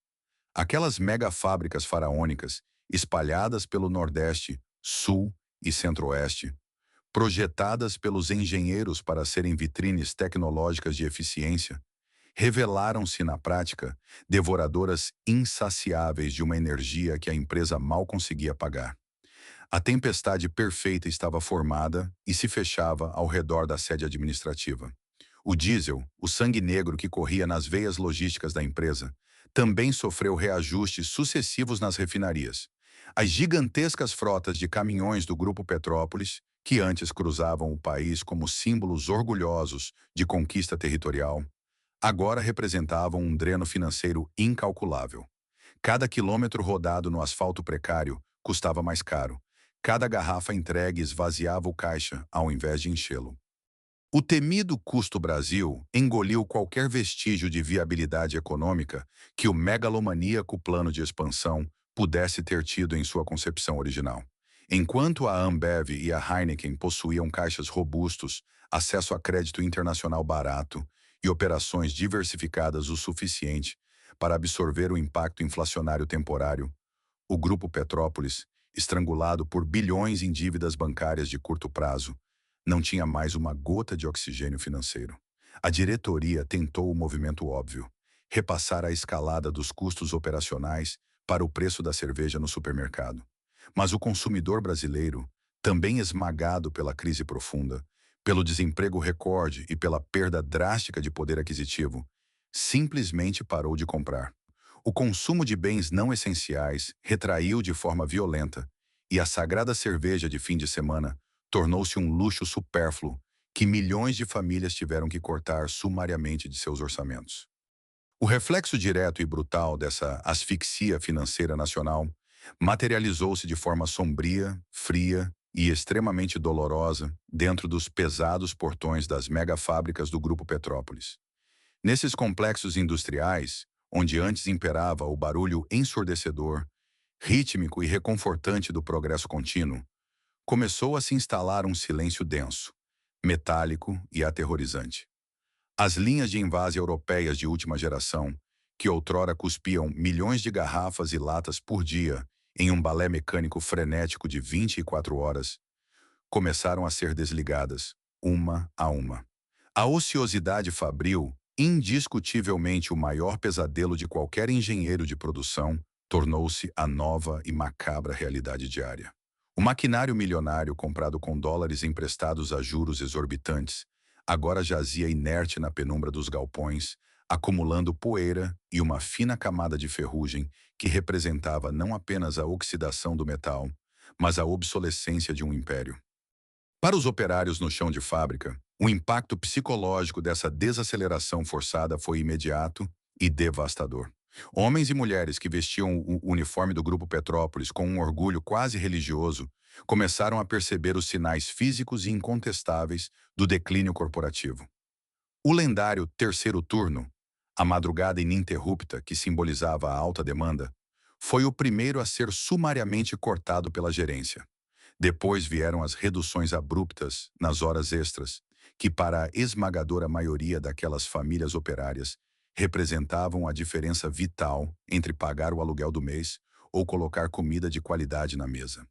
Aquelas megafábricas faraônicas, espalhadas pelo Nordeste, Sul e Centro-Oeste, projetadas pelos engenheiros para serem vitrines tecnológicas de eficiência, revelaram-se na prática devoradoras insaciáveis de uma energia que a empresa mal conseguia pagar. A tempestade perfeita estava formada e se fechava ao redor da sede administrativa. O diesel, o sangue negro que corria nas veias logísticas da empresa, também sofreu reajustes sucessivos nas refinarias. As gigantescas frotas de caminhões do Grupo Petrópolis, que antes cruzavam o país como símbolos orgulhosos de conquista territorial, agora representavam um dreno financeiro incalculável. Cada quilômetro rodado no asfalto precário custava mais caro. Cada garrafa entregue esvaziava o caixa, ao invés de enchê-lo. O temido custo Brasil engoliu qualquer vestígio de viabilidade econômica que o megalomaníaco plano de expansão pudesse ter tido em sua concepção original. Enquanto a Ambev e a Heineken possuíam caixas robustos, acesso a crédito internacional barato e operações diversificadas o suficiente para absorver o impacto inflacionário temporário, o Grupo Petrópolis, estrangulado por bilhões em dívidas bancárias de curto prazo, não tinha mais uma gota de oxigênio financeiro. A diretoria tentou o movimento óbvio, repassar a escalada dos custos operacionais para o preço da cerveja no supermercado. Mas o consumidor brasileiro, também esmagado pela crise profunda, pelo desemprego recorde e pela perda drástica de poder aquisitivo, simplesmente parou de comprar. O consumo de bens não essenciais retraiu de forma violenta, e a sagrada cerveja de fim de semana tornou-se um luxo supérfluo que milhões de famílias tiveram que cortar sumariamente de seus orçamentos. O reflexo direto e brutal dessa asfixia financeira nacional materializou-se de forma sombria, fria e extremamente dolorosa dentro dos pesados portões das megafábricas do Grupo Petrópolis. Nesses complexos industriais, onde antes imperava o barulho ensurdecedor, rítmico e reconfortante do progresso contínuo, começou a se instalar um silêncio denso, metálico e aterrorizante. As linhas de invase europeias de última geração, que outrora cuspiam milhões de garrafas e latas por dia em um balé mecânico frenético de 24 horas, começaram a ser desligadas, uma a uma. A ociosidade fabril, indiscutivelmente o maior pesadelo de qualquer engenheiro de produção, tornou-se a nova e macabra realidade diária. O maquinário milionário comprado com dólares emprestados a juros exorbitantes agora jazia inerte na penumbra dos galpões, acumulando poeira e uma fina camada de ferrugem que representava não apenas a oxidação do metal, mas a obsolescência de um império. Para os operários no chão de fábrica, o impacto psicológico dessa desaceleração forçada foi imediato e devastador. Homens e mulheres que vestiam o uniforme do Grupo Petrópolis com um orgulho quase religioso começaram a perceber os sinais físicos e incontestáveis do declínio corporativo. O lendário terceiro turno, A madrugada ininterrupta, que simbolizava a alta demanda, foi o primeiro a ser sumariamente cortado pela gerência. Depois vieram as reduções abruptas nas horas extras, que para a esmagadora maioria daquelas famílias operárias representavam a diferença vital entre pagar o aluguel do mês ou colocar comida de qualidade na mesa.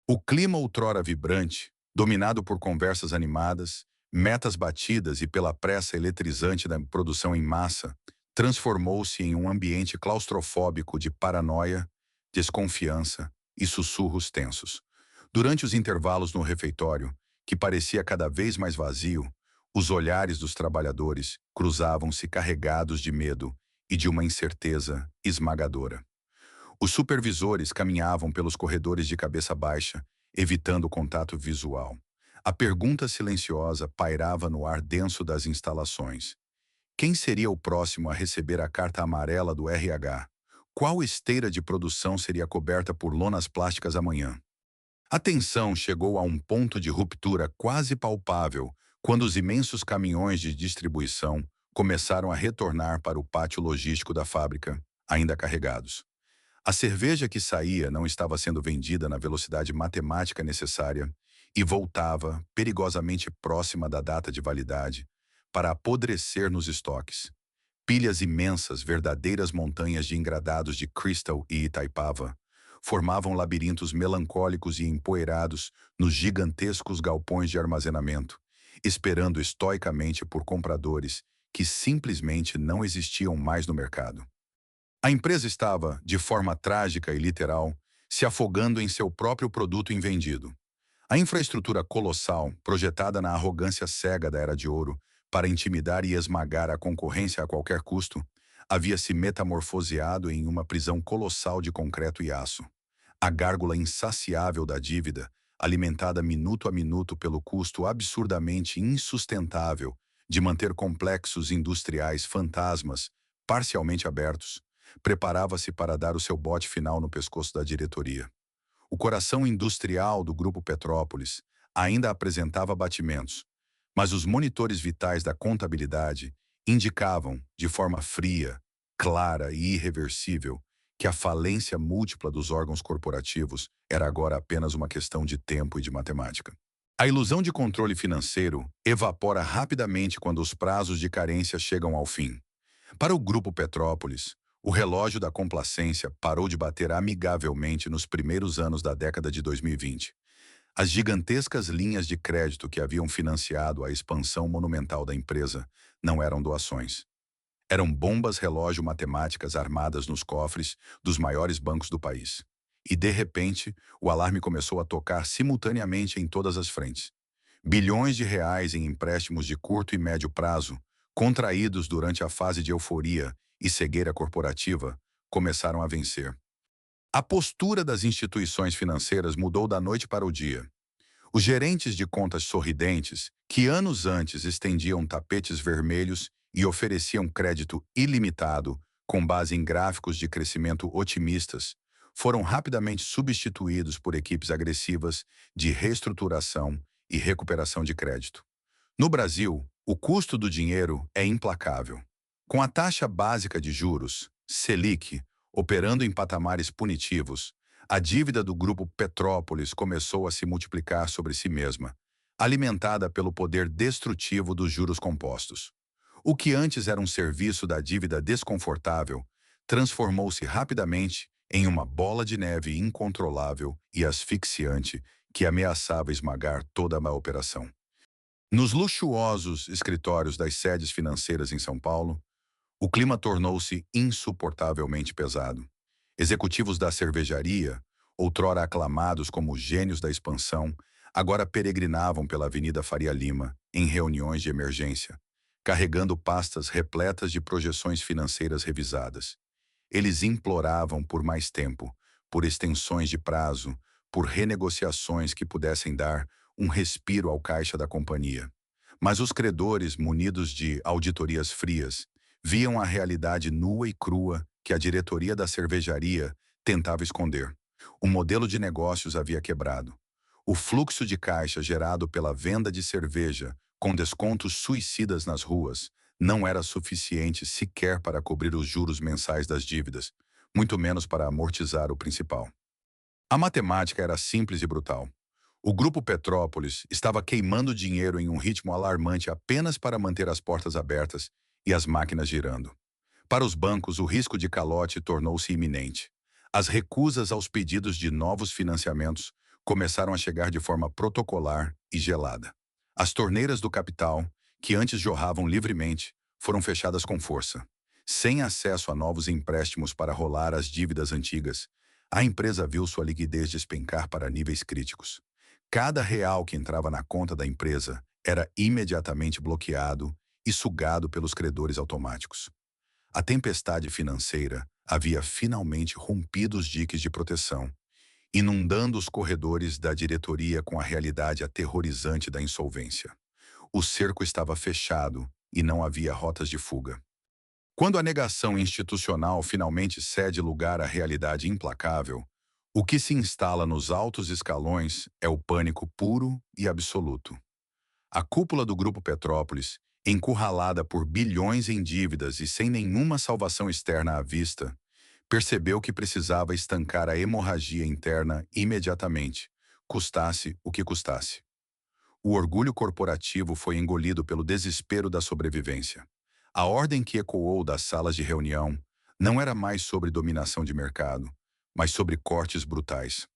O clima outrora vibrante, dominado por conversas animadas, metas batidas e pela pressa eletrizante da produção em massa, transformou-se em um ambiente claustrofóbico de paranoia, desconfiança e sussurros tensos. Durante os intervalos no refeitório, que parecia cada vez mais vazio, os olhares dos trabalhadores cruzavam-se carregados de medo e de uma incerteza esmagadora. Os supervisores caminhavam pelos corredores de cabeça baixa, evitando o contato visual. A pergunta silenciosa pairava no ar denso das instalações. Quem seria o próximo a receber a carta amarela do RH? Qual esteira de produção seria coberta por lonas plásticas amanhã? A tensão chegou a um ponto de ruptura quase palpável quando os imensos caminhões de distribuição começaram a retornar para o pátio logístico da fábrica, ainda carregados. A cerveja que saía não estava sendo vendida na velocidade matemática necessária e voltava, perigosamente próxima da data de validade, para apodrecer nos estoques. Pilhas imensas, verdadeiras montanhas de engradados de Crystal e Itaipava, formavam labirintos melancólicos e empoeirados nos gigantescos galpões de armazenamento, esperando estoicamente por compradores que simplesmente não existiam mais no mercado. A empresa estava, de forma trágica e literal, se afogando em seu próprio produto invendido. A infraestrutura colossal, projetada na arrogância cega da Era de Ouro, para intimidar e esmagar a concorrência a qualquer custo, havia se metamorfoseado em uma prisão colossal de concreto e aço. A gárgula insaciável da dívida, alimentada minuto a minuto pelo custo absurdamente insustentável de manter complexos industriais fantasmas, parcialmente abertos, preparava-se para dar o seu bote final no pescoço da diretoria. O coração industrial do Grupo Petrópolis ainda apresentava batimentos, mas os monitores vitais da contabilidade indicavam, de forma fria, clara e irreversível, que a falência múltipla dos órgãos corporativos era agora apenas uma questão de tempo e de matemática. A ilusão de controle financeiro evapora rapidamente quando os prazos de carência chegam ao fim. Para o Grupo Petrópolis, o relógio da complacência parou de bater amigavelmente nos primeiros anos da década de 2020. As gigantescas linhas de crédito que haviam financiado a expansão monumental da empresa não eram doações. Eram bombas relógio matemáticas armadas nos cofres dos maiores bancos do país. E, de repente, o alarme começou a tocar simultaneamente em todas as frentes. Bilhões de reais em empréstimos de curto e médio prazo, contraídos durante a fase de euforia e cegueira corporativa, começaram a vencer. A postura das instituições financeiras mudou da noite para o dia. Os gerentes de contas sorridentes, que anos antes estendiam tapetes vermelhos e ofereciam crédito ilimitado com base em gráficos de crescimento otimistas, foram rapidamente substituídos por equipes agressivas de reestruturação e recuperação de crédito. No Brasil, o custo do dinheiro é implacável. Com a taxa básica de juros, Selic, operando em patamares punitivos, a dívida do Grupo Petrópolis começou a se multiplicar sobre si mesma, alimentada pelo poder destrutivo dos juros compostos. O que antes era um serviço da dívida desconfortável, transformou-se rapidamente em uma bola de neve incontrolável e asfixiante que ameaçava esmagar toda a operação. Nos luxuosos escritórios das sedes financeiras em São Paulo, o clima tornou-se insuportavelmente pesado. Executivos da cervejaria, outrora aclamados como gênios da expansão, agora peregrinavam pela Avenida Faria Lima em reuniões de emergência, carregando pastas repletas de projeções financeiras revisadas. Eles imploravam por mais tempo, por extensões de prazo, por renegociações que pudessem dar um respiro ao caixa da companhia. Mas os credores, munidos de auditorias frias, viam a realidade nua e crua que a diretoria da cervejaria tentava esconder. O modelo de negócios havia quebrado. O fluxo de caixa gerado pela venda de cerveja, com descontos suicidas nas ruas, não era suficiente sequer para cobrir os juros mensais das dívidas, muito menos para amortizar o principal. A matemática era simples e brutal. O Grupo Petrópolis estava queimando dinheiro em um ritmo alarmante apenas para manter as portas abertas e as máquinas girando. Para os bancos, o risco de calote tornou-se iminente. As recusas aos pedidos de novos financiamentos começaram a chegar de forma protocolar e gelada. As torneiras do capital, que antes jorravam livremente, foram fechadas com força. Sem acesso a novos empréstimos para rolar as dívidas antigas, a empresa viu sua liquidez despencar para níveis críticos. Cada real que entrava na conta da empresa era imediatamente bloqueado e sugado pelos credores automáticos. A tempestade financeira havia finalmente rompido os diques de proteção, inundando os corredores da diretoria com a realidade aterrorizante da insolvência. O cerco estava fechado e não havia rotas de fuga. Quando a negação institucional finalmente cede lugar à realidade implacável, o que se instala nos altos escalões é o pânico puro e absoluto. A cúpula do Grupo Petrópolis, encurralada por bilhões em dívidas e sem nenhuma salvação externa à vista, percebeu que precisava estancar a hemorragia interna imediatamente, custasse o que custasse. O orgulho corporativo foi engolido pelo desespero da sobrevivência. A ordem que ecoou das salas de reunião não era mais sobre dominação de mercado, mas sobre cortes brutais.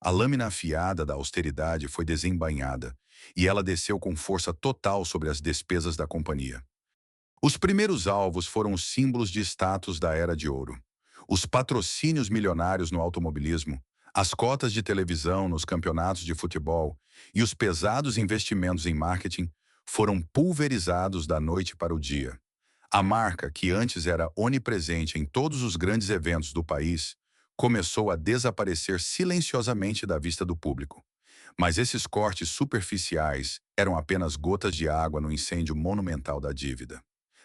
A lâmina afiada da austeridade foi desembainhada, e ela desceu com força total sobre as despesas da companhia. Os primeiros alvos foram os símbolos de status da Era de Ouro. Os patrocínios milionários no automobilismo, as cotas de televisão nos campeonatos de futebol e os pesados investimentos em marketing foram pulverizados da noite para o dia. A marca, que antes era onipresente em todos os grandes eventos do país, começou a desaparecer silenciosamente da vista do público. Mas esses cortes superficiais eram apenas gotas de água no incêndio monumental da dívida.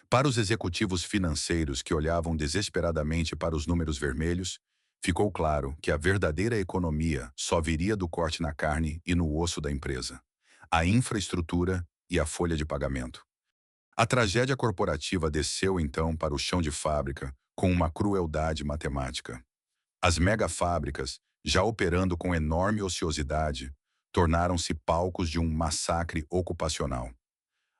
Para os executivos financeiros que olhavam desesperadamente para os números vermelhos, ficou claro que a verdadeira economia só viria do corte na carne e no osso da empresa: a infraestrutura e a folha de pagamento. A tragédia corporativa desceu então para o chão de fábrica com uma crueldade matemática. As megafábricas, já operando com enorme ociosidade, tornaram-se palcos de um massacre ocupacional.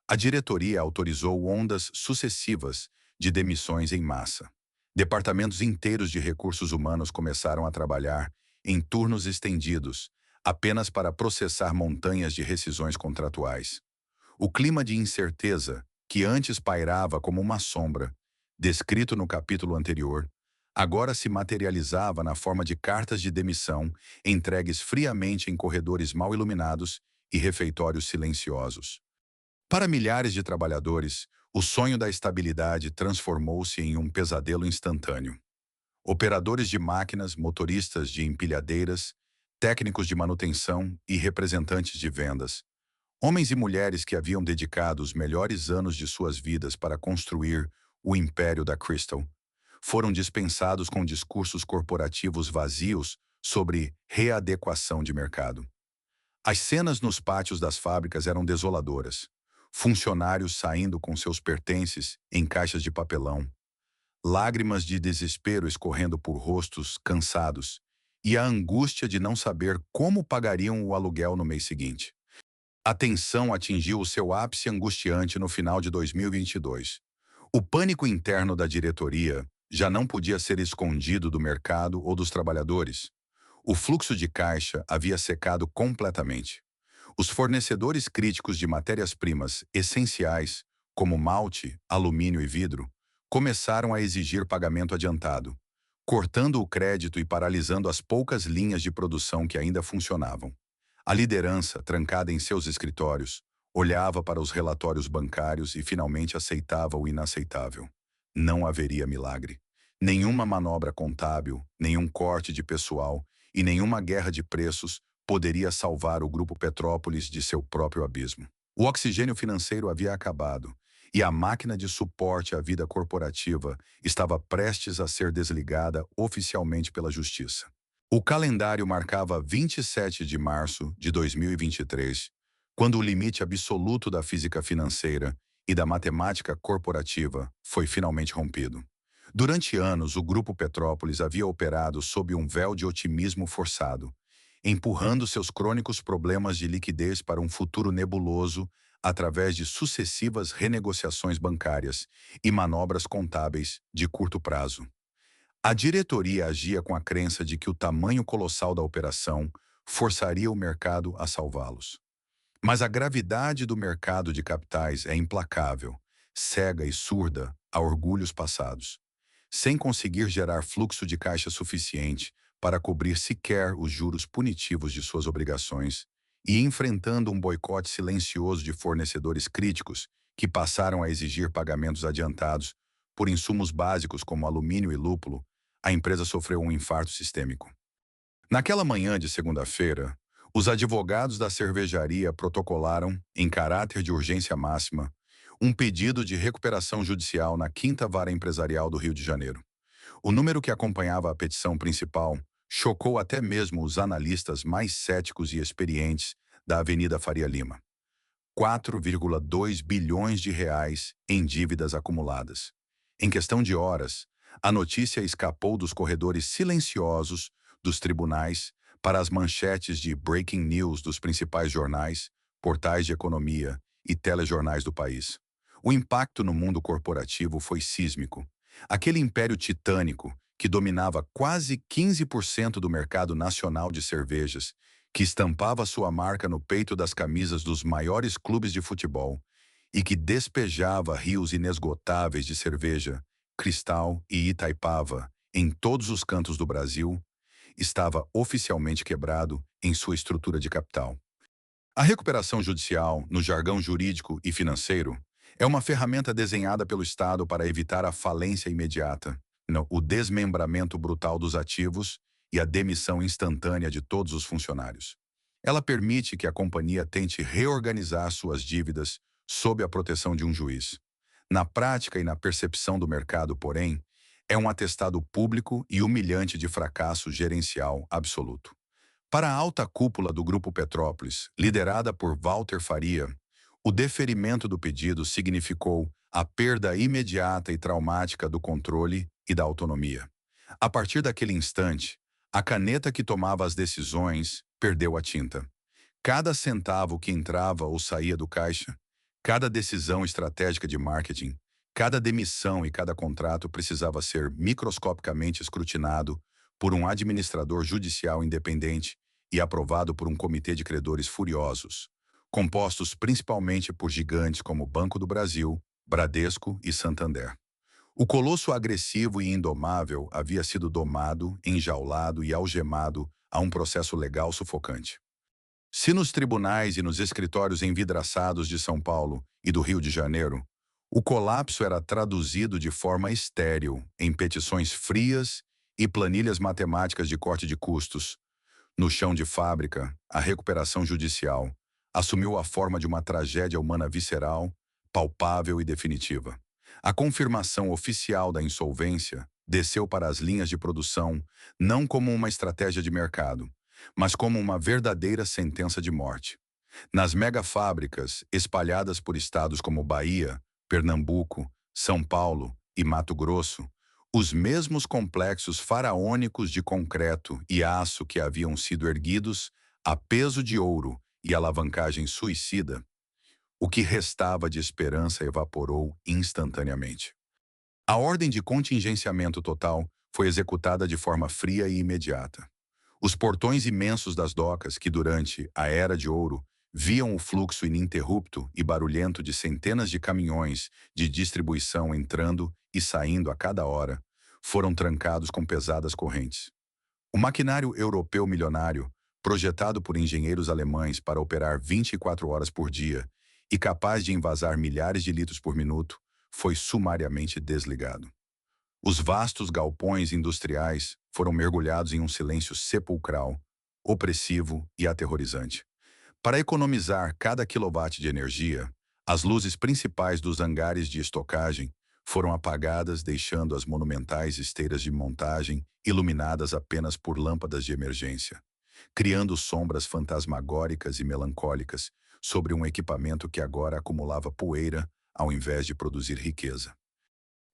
A diretoria autorizou ondas sucessivas de demissões em massa. Departamentos inteiros de recursos humanos começaram a trabalhar em turnos estendidos, apenas para processar montanhas de rescisões contratuais. O clima de incerteza, que antes pairava como uma sombra, descrito no capítulo anterior, agora se materializava na forma de cartas de demissão entregues friamente em corredores mal iluminados e refeitórios silenciosos. Para milhares de trabalhadores, o sonho da estabilidade transformou-se em um pesadelo instantâneo. Operadores de máquinas, motoristas de empilhadeiras, técnicos de manutenção e representantes de vendas, homens e mulheres que haviam dedicado os melhores anos de suas vidas para construir o império da Crystal, foram dispensados com discursos corporativos vazios sobre readequação de mercado. As cenas nos pátios das fábricas eram desoladoras. Funcionários saindo com seus pertences em caixas de papelão, lágrimas de desespero escorrendo por rostos cansados e a angústia de não saber como pagariam o aluguel no mês seguinte. A tensão atingiu o seu ápice angustiante no final de 2022. O pânico interno da diretoria já não podia ser escondido do mercado ou dos trabalhadores. O fluxo de caixa havia secado completamente. Os fornecedores críticos de matérias-primas essenciais, como malte, alumínio e vidro, começaram a exigir pagamento adiantado, cortando o crédito e paralisando as poucas linhas de produção que ainda funcionavam. A liderança, trancada em seus escritórios, olhava para os relatórios bancários e finalmente aceitava o inaceitável. Não haveria milagre. Nenhuma manobra contábil, nenhum corte de pessoal e nenhuma guerra de preços poderia salvar o Grupo Petrópolis de seu próprio abismo. O oxigênio financeiro havia acabado e a máquina de suporte à vida corporativa estava prestes a ser desligada oficialmente pela Justiça. O calendário marcava 27 de março de 2023, quando o limite absoluto da física financeira e da matemática corporativa foi finalmente rompido. Durante anos, o Grupo Petrópolis havia operado sob um véu de otimismo forçado, empurrando seus crônicos problemas de liquidez para um futuro nebuloso através de sucessivas renegociações bancárias e manobras contábeis de curto prazo. A diretoria agia com a crença de que o tamanho colossal da operação forçaria o mercado a salvá-los. Mas a gravidade do mercado de capitais é implacável, cega e surda a orgulhos passados, sem conseguir gerar fluxo de caixa suficiente para cobrir sequer os juros punitivos de suas obrigações, e enfrentando um boicote silencioso de fornecedores críticos que passaram a exigir pagamentos adiantados por insumos básicos como alumínio e lúpulo, a empresa sofreu um infarto sistêmico. Naquela manhã de segunda-feira, os advogados da cervejaria protocolaram, em caráter de urgência máxima, um pedido de recuperação judicial na Quinta Vara Empresarial do Rio de Janeiro. O número que acompanhava a petição principal chocou até mesmo os analistas mais céticos e experientes da Avenida Faria Lima. 4,2 bilhões de reais em dívidas acumuladas. Em questão de horas, a notícia escapou dos corredores silenciosos dos tribunais para as manchetes de breaking news dos principais jornais, portais de economia e telejornais do país. O impacto no mundo corporativo foi sísmico. Aquele império titânico, que dominava quase 15% do mercado nacional de cervejas, que estampava sua marca no peito das camisas dos maiores clubes de futebol e que despejava rios inesgotáveis de cerveja, Cristal e Itaipava em todos os cantos do Brasil, estava oficialmente quebrado em sua estrutura de capital. A recuperação judicial, no jargão jurídico e financeiro, é uma ferramenta desenhada pelo Estado para evitar a falência imediata, o desmembramento brutal dos ativos e a demissão instantânea de todos os funcionários. Ela permite que a companhia tente reorganizar suas dívidas sob a proteção de um juiz. Na prática e na percepção do mercado, porém, é um atestado público e humilhante de fracasso gerencial absoluto. Para a alta cúpula do Grupo Petrópolis, liderada por Walter Faria, o deferimento do pedido significou a perda imediata e traumática do controle e da autonomia. A partir daquele instante, a caneta que tomava as decisões perdeu a tinta. Cada centavo que entrava ou saía do caixa, cada decisão estratégica de marketing, cada demissão e cada contrato precisava ser microscopicamente escrutinado por um administrador judicial independente e aprovado por um comitê de credores furiosos, compostos principalmente por gigantes como Banco do Brasil, Bradesco e Santander. O colosso agressivo e indomável havia sido domado, enjaulado e algemado a um processo legal sufocante. Se nos tribunais e nos escritórios envidraçados de São Paulo e do Rio de Janeiro, o colapso era traduzido de forma estéril em petições frias e planilhas matemáticas de corte de custos, no chão de fábrica, a recuperação judicial assumiu a forma de uma tragédia humana visceral, palpável e definitiva. A confirmação oficial da insolvência desceu para as linhas de produção não como uma estratégia de mercado, mas como uma verdadeira sentença de morte. Nas megafábricas, espalhadas por estados como Bahia, Pernambuco, São Paulo e Mato Grosso, os mesmos complexos faraônicos de concreto e aço que haviam sido erguidos a peso de ouro e alavancagem suicida, o que restava de esperança evaporou instantaneamente. A ordem de contingenciamento total foi executada de forma fria e imediata. Os portões imensos das docas que, durante a Era de Ouro, viam o fluxo ininterrupto e barulhento de centenas de caminhões de distribuição entrando e saindo a cada hora, foram trancados com pesadas correntes. O maquinário europeu milionário, projetado por engenheiros alemães para operar 24 horas por dia e capaz de envasar milhares de litros por minuto, foi sumariamente desligado. Os vastos galpões industriais foram mergulhados em um silêncio sepulcral, opressivo e aterrorizante. Para economizar cada quilowatt de energia, as luzes principais dos hangares de estocagem foram apagadas, deixando as monumentais esteiras de montagem iluminadas apenas por lâmpadas de emergência, criando sombras fantasmagóricas e melancólicas sobre um equipamento que agora acumulava poeira ao invés de produzir riqueza.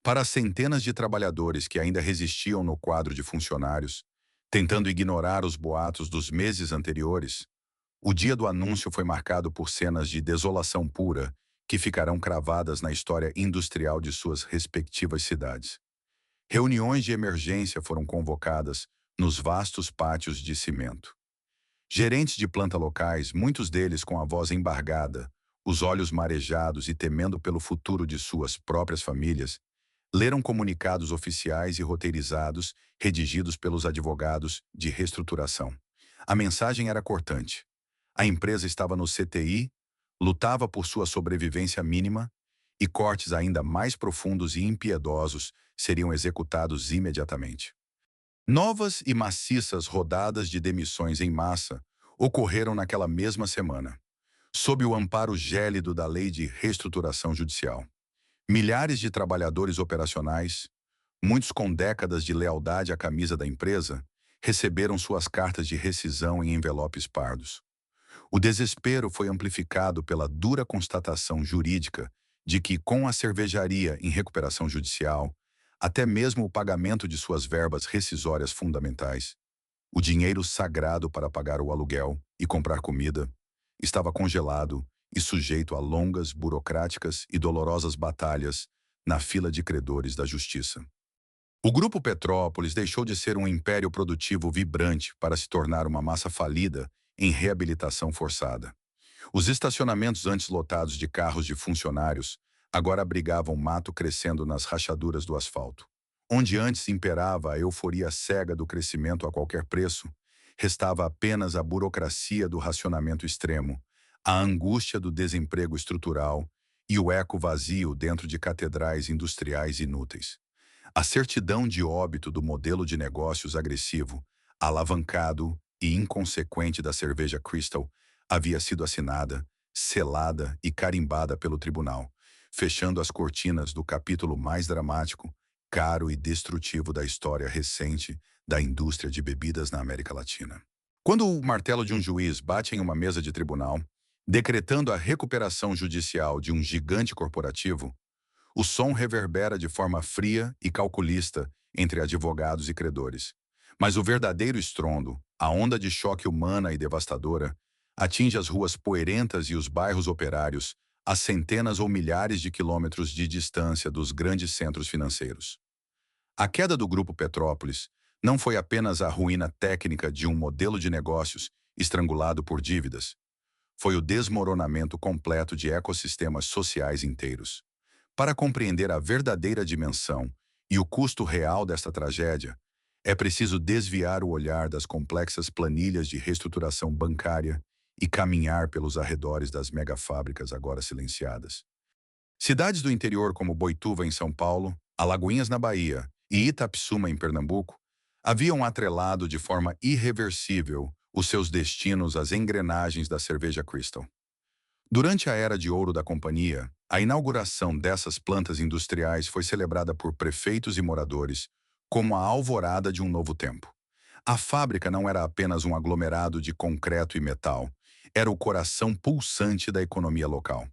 Para as centenas de trabalhadores que ainda resistiam no quadro de funcionários, tentando ignorar os boatos dos meses anteriores, o dia do anúncio foi marcado por cenas de desolação pura que ficarão cravadas na história industrial de suas respectivas cidades. Reuniões de emergência foram convocadas nos vastos pátios de cimento. Gerentes de planta locais, muitos deles com a voz embargada, os olhos marejados e temendo pelo futuro de suas próprias famílias, leram comunicados oficiais e roteirizados, redigidos pelos advogados de reestruturação. A mensagem era cortante. A empresa estava no CTI, lutava por sua sobrevivência mínima, e cortes ainda mais profundos e impiedosos seriam executados imediatamente. Novas e maciças rodadas de demissões em massa ocorreram naquela mesma semana, sob o amparo gélido da Lei de Reestruturação Judicial. Milhares de trabalhadores operacionais, muitos com décadas de lealdade à camisa da empresa, receberam suas cartas de rescisão em envelopes pardos. O desespero foi amplificado pela dura constatação jurídica de que, com a cervejaria em recuperação judicial, até mesmo o pagamento de suas verbas rescisórias fundamentais, o dinheiro sagrado para pagar o aluguel e comprar comida, estava congelado e sujeito a longas, burocráticas e dolorosas batalhas na fila de credores da justiça. O Grupo Petrópolis deixou de ser um império produtivo vibrante para se tornar uma massa falida em reabilitação forçada. Os estacionamentos antes lotados de carros de funcionários agora abrigavam mato crescendo nas rachaduras do asfalto. Onde antes imperava a euforia cega do crescimento a qualquer preço, restava apenas a burocracia do racionamento extremo, a angústia do desemprego estrutural e o eco vazio dentro de catedrais industriais inúteis. A certidão de óbito do modelo de negócios agressivo, alavancado e inconsequente da cerveja Crystal havia sido assinada, selada e carimbada pelo tribunal, fechando as cortinas do capítulo mais dramático, caro e destrutivo da história recente da indústria de bebidas na América Latina. Quando o martelo de um juiz bate em uma mesa de tribunal, decretando a recuperação judicial de um gigante corporativo, o som reverbera de forma fria e calculista entre advogados e credores. Mas o verdadeiro estrondo, a onda de choque humana e devastadora, atinge as ruas poeirentas e os bairros operários a centenas ou milhares de quilômetros de distância dos grandes centros financeiros. A queda do Grupo Petrópolis não foi apenas a ruína técnica de um modelo de negócios estrangulado por dívidas. Foi o desmoronamento completo de ecossistemas sociais inteiros. Para compreender a verdadeira dimensão e o custo real desta tragédia, é preciso desviar o olhar das complexas planilhas de reestruturação bancária e caminhar pelos arredores das megafábricas agora silenciadas. Cidades do interior como Boituva, em São Paulo, Alagoinhas, na Bahia, e Itapissuma, em Pernambuco, haviam atrelado de forma irreversível os seus destinos às engrenagens da cerveja Crystal. Durante a era de ouro da companhia, a inauguração dessas plantas industriais foi celebrada por prefeitos e moradores como a alvorada de um novo tempo. A fábrica não era apenas um aglomerado de concreto e metal, era o coração pulsante da economia local.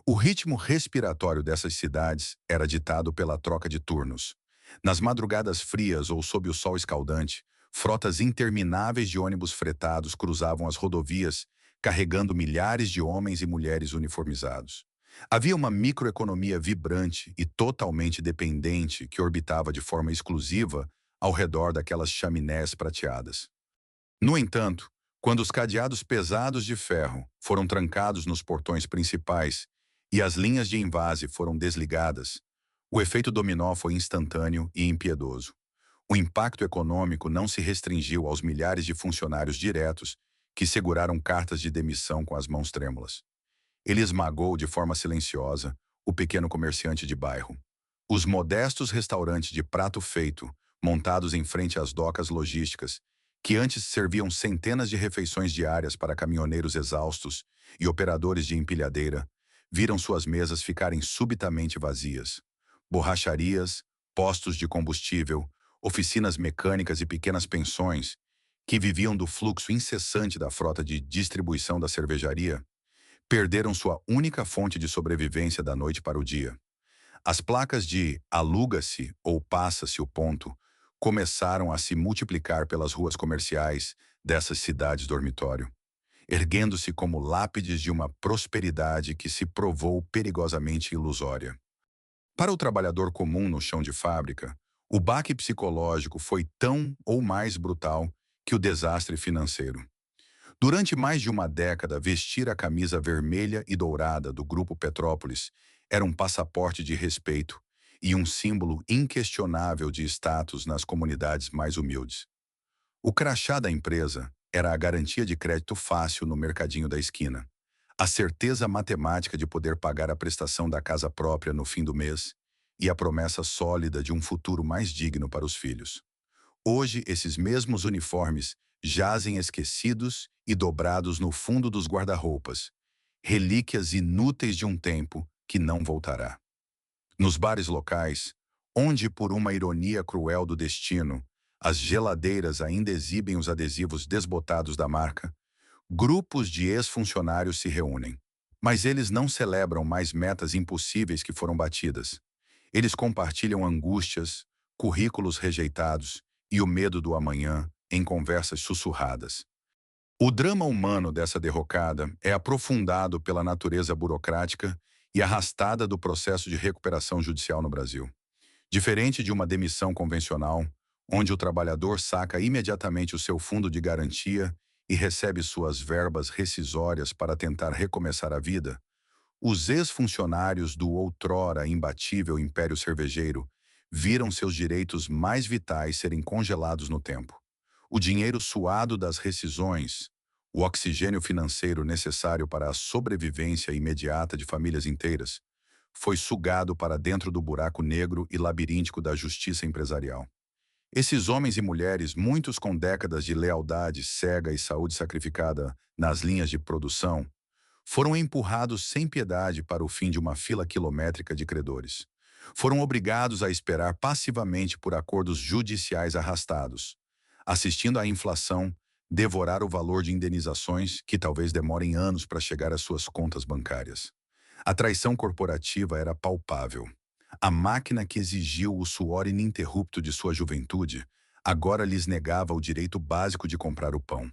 O ritmo respiratório dessas cidades era ditado pela troca de turnos. Nas madrugadas frias ou sob o sol escaldante, frotas intermináveis de ônibus fretados cruzavam as rodovias, carregando milhares de homens e mulheres uniformizados. Havia uma microeconomia vibrante e totalmente dependente que orbitava de forma exclusiva ao redor daquelas chaminés prateadas. No entanto, quando os cadeados pesados de ferro foram trancados nos portões principais e as linhas de invase foram desligadas, o efeito dominó foi instantâneo e impiedoso. O impacto econômico não se restringiu aos milhares de funcionários diretos que seguraram cartas de demissão com as mãos trêmulas. Ele esmagou de forma silenciosa o pequeno comerciante de bairro. Os modestos restaurantes de prato feito, montados em frente às docas logísticas, que antes serviam centenas de refeições diárias para caminhoneiros exaustos e operadores de empilhadeira, viram suas mesas ficarem subitamente vazias. Borracharias, postos de combustível, oficinas mecânicas e pequenas pensões, que viviam do fluxo incessante da frota de distribuição da cervejaria, Perderam sua única fonte de sobrevivência da noite para o dia. As placas de "aluga-se" ou "passa-se o ponto" começaram a se multiplicar pelas ruas comerciais dessas cidades dormitório, erguendo-se como lápides de uma prosperidade que se provou perigosamente ilusória. Para o trabalhador comum no chão de fábrica, o baque psicológico foi tão ou mais brutal que o desastre financeiro. Durante mais de uma década, vestir a camisa vermelha e dourada do Grupo Petrópolis era um passaporte de respeito e um símbolo inquestionável de status nas comunidades mais humildes. O crachá da empresa era a garantia de crédito fácil no mercadinho da esquina, a certeza matemática de poder pagar a prestação da casa própria no fim do mês e a promessa sólida de um futuro mais digno para os filhos. Hoje, esses mesmos uniformes jazem esquecidos e dobrados no fundo dos guarda-roupas, relíquias inúteis de um tempo que não voltará. Nos bares locais, onde, por uma ironia cruel do destino, as geladeiras ainda exibem os adesivos desbotados da marca, grupos de ex-funcionários se reúnem. Mas eles não celebram mais metas impossíveis que foram batidas. Eles compartilham angústias, currículos rejeitados e o medo do amanhã em conversas sussurradas. O drama humano dessa derrocada é aprofundado pela natureza burocrática e arrastada do processo de recuperação judicial no Brasil. Diferente de uma demissão convencional, onde o trabalhador saca imediatamente o seu fundo de garantia e recebe suas verbas rescisórias para tentar recomeçar a vida, os ex-funcionários do outrora imbatível Império Cervejeiro viram seus direitos mais vitais serem congelados no tempo. O dinheiro suado das rescisões, o oxigênio financeiro necessário para a sobrevivência imediata de famílias inteiras, foi sugado para dentro do buraco negro e labiríntico da justiça empresarial. Esses homens e mulheres, muitos com décadas de lealdade cega e saúde sacrificada nas linhas de produção, foram empurrados sem piedade para o fim de uma fila quilométrica de credores. Foram obrigados a esperar passivamente por acordos judiciais arrastados, assistindo à inflação devorar o valor de indenizações que talvez demorem anos para chegar às suas contas bancárias. A traição corporativa era palpável. A máquina que exigiu o suor ininterrupto de sua juventude agora lhes negava o direito básico de comprar o pão.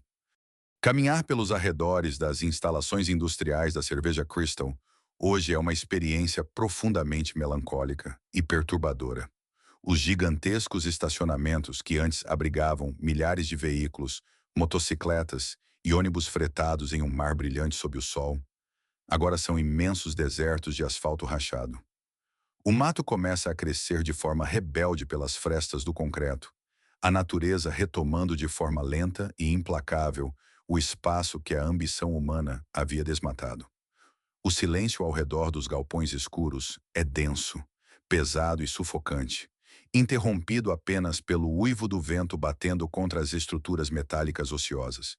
Caminhar pelos arredores das instalações industriais da cerveja Crystal hoje é uma experiência profundamente melancólica e perturbadora. Os gigantescos estacionamentos que antes abrigavam milhares de veículos, motocicletas e ônibus fretados em um mar brilhante sob o sol, agora são imensos desertos de asfalto rachado. O mato começa a crescer de forma rebelde pelas frestas do concreto, a natureza retomando de forma lenta e implacável o espaço que a ambição humana havia desmatado. O silêncio ao redor dos galpões escuros é denso, pesado e sufocante, interrompido apenas pelo uivo do vento batendo contra as estruturas metálicas ociosas.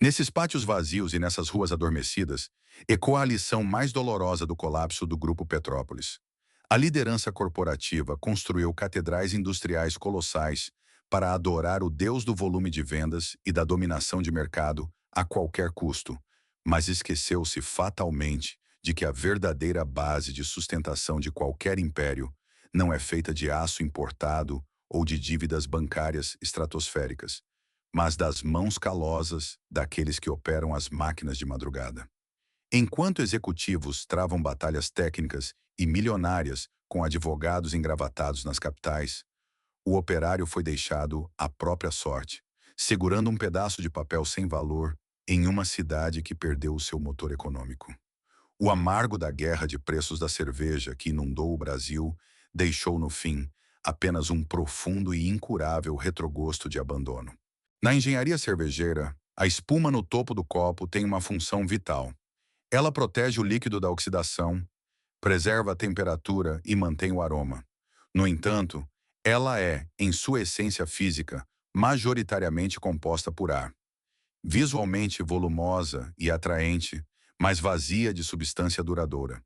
Nesses pátios vazios e nessas ruas adormecidas, ecoa a lição mais dolorosa do colapso do Grupo Petrópolis. A liderança corporativa construiu catedrais industriais colossais para adorar o deus do volume de vendas e da dominação de mercado a qualquer custo, mas esqueceu-se fatalmente de que a verdadeira base de sustentação de qualquer império não é feita de aço importado ou de dívidas bancárias estratosféricas, mas das mãos calosas daqueles que operam as máquinas de madrugada. Enquanto executivos travam batalhas técnicas e milionárias com advogados engravatados nas capitais, o operário foi deixado à própria sorte, segurando um pedaço de papel sem valor em uma cidade que perdeu o seu motor econômico. O amargo da guerra de preços da cerveja que inundou o Brasil deixou no fim apenas um profundo e incurável retrogosto de abandono. Na engenharia cervejeira, a espuma no topo do copo tem uma função vital. Ela protege o líquido da oxidação, preserva a temperatura e mantém o aroma. No entanto, ela é, em sua essência física, majoritariamente composta por ar. Visualmente volumosa e atraente, mas vazia de substância duradoura.